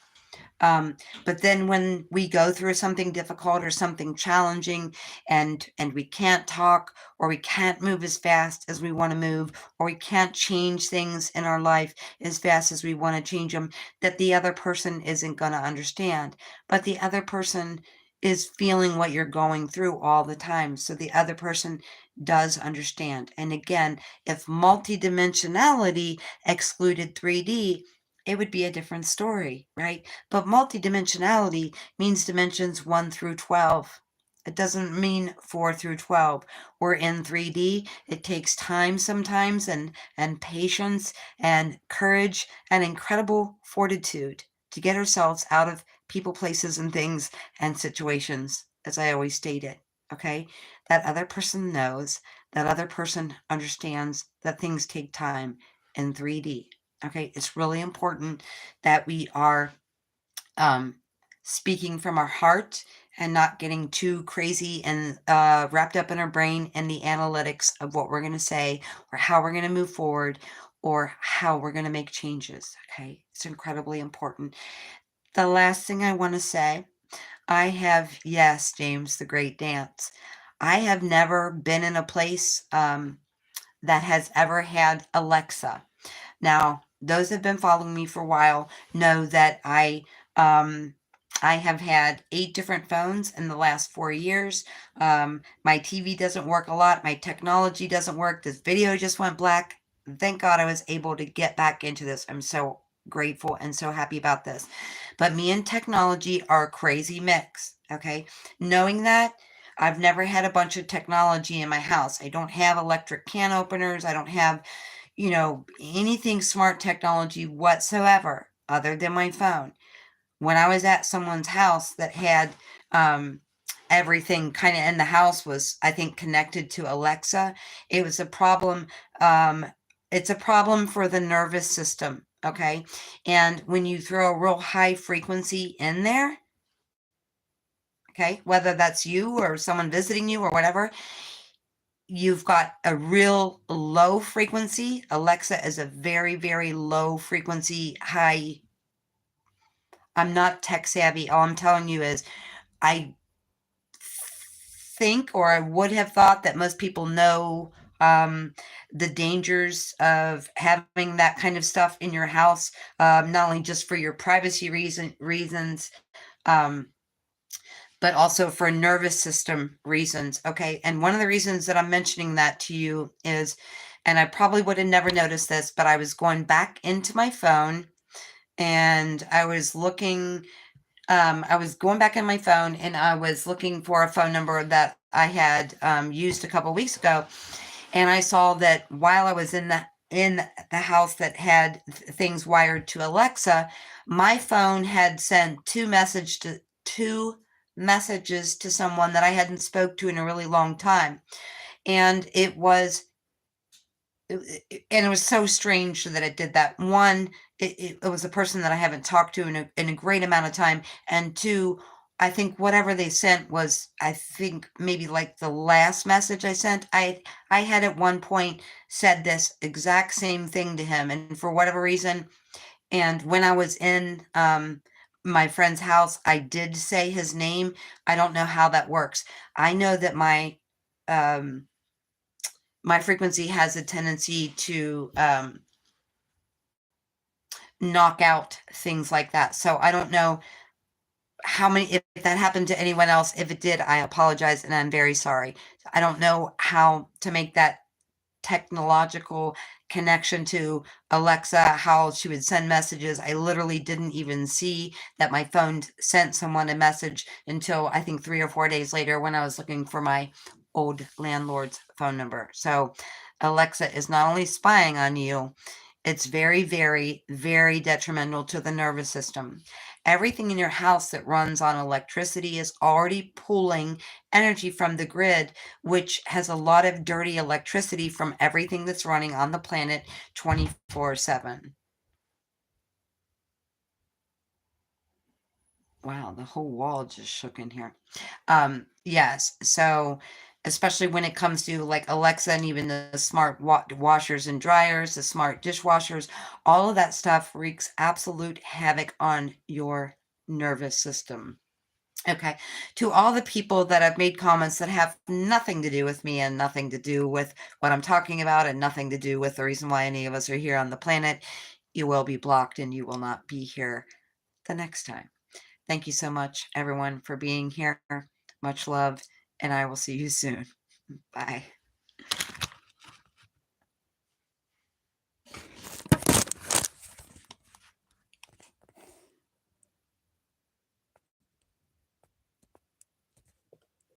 S1: But then when we go through something difficult or something challenging, and we can't talk, or we can't move as fast as we want to move, or we can't change things in our life as fast as we want to change them, that the other person isn't going to understand. But the other person is feeling what you're going through all the time. So the other person does understand. And again, if multidimensionality excluded 3D, it would be a different story, right? But multidimensionality means dimensions 1 through 12. It doesn't mean 4 through 12. We're in 3D. It takes time sometimes, and patience and courage and incredible fortitude to get ourselves out of people, places, and things and situations, as I always stated. Okay? That other person knows, that other person understands that things take time in 3D. Okay? It's really important that we are speaking from our heart and not getting too crazy and wrapped up in our brain in the analytics of what we're going to say, or how we're going to move forward, or how we're going to make changes. Okay? It's incredibly important. The last thing I want to say, yes, James, the great dance. I have never been in a place that has ever had Alexa. Now, those that have been following me for a while know that I have had 8 different phones in the last 4 years. My TV doesn't work a lot. My technology doesn't work. This video just went black. Thank God I was able to get back into this. I'm so grateful and so happy about this. But me and technology are a crazy mix, okay? Knowing that, I've never had a bunch of technology in my house. I don't have electric can openers. I don't have, anything smart technology whatsoever other than my phone. When I was at someone's house that had everything kind of in the house was, I think, connected to Alexa, it was a problem. It's a problem for the nervous system, okay? And when you throw a real high frequency in there, okay, whether that's you or someone visiting you or whatever, you've got a real low frequency. Alexa is a very, very low frequency, high. I'm not tech savvy. All I'm telling you is I think, or I would have thought, that most people know the dangers of having that kind of stuff in your house, not only just for your privacy reasons, but also for nervous system reasons. Okay. And one of the reasons that I'm mentioning that to you is, and I probably would have never noticed this, but I was going back into my phone and I was looking, I was going back in my phone and I was looking for a phone number that I had used a couple weeks ago. And I saw that while I was in the house that had things wired to Alexa, my phone had sent two messages to someone that I hadn't spoke to in a really long time. And it was so strange that it did that. One, it was a person that I haven't talked to in a great amount of time. And two, I think whatever they sent was, I think maybe like the last message I sent. I had at one point said this exact same thing to him, and for whatever reason, and when I was in my friend's house, I did say his name. I don't know how that works. I know that my frequency has a tendency to knock out things like that. So I don't know if that happened to anyone else. If it did, I apologize and I'm very sorry. I don't know how to make that technological connection to Alexa, how she would send messages. I literally didn't even see that my phone sent someone a message until I think 3 or 4 days later when I was looking for my old landlord's phone number. So Alexa is not only spying on you, it's very, very, very detrimental to the nervous system. Everything in your house that runs on electricity is already pulling energy from the grid, which has a lot of dirty electricity from everything that's running on the planet 24/7. Wow, the whole wall just shook in here. Yes, so especially when it comes to like Alexa and even the smart washers and dryers, the smart dishwashers, all of that stuff wreaks absolute havoc on your nervous system. Okay. To all the people that have made comments that have nothing to do with me and nothing to do with what I'm talking about and nothing to do with the reason why any of us are here on the planet, you will be blocked and you will not be here the next time. Thank you so much, everyone, for being here. Much love, and I will see you soon. Bye.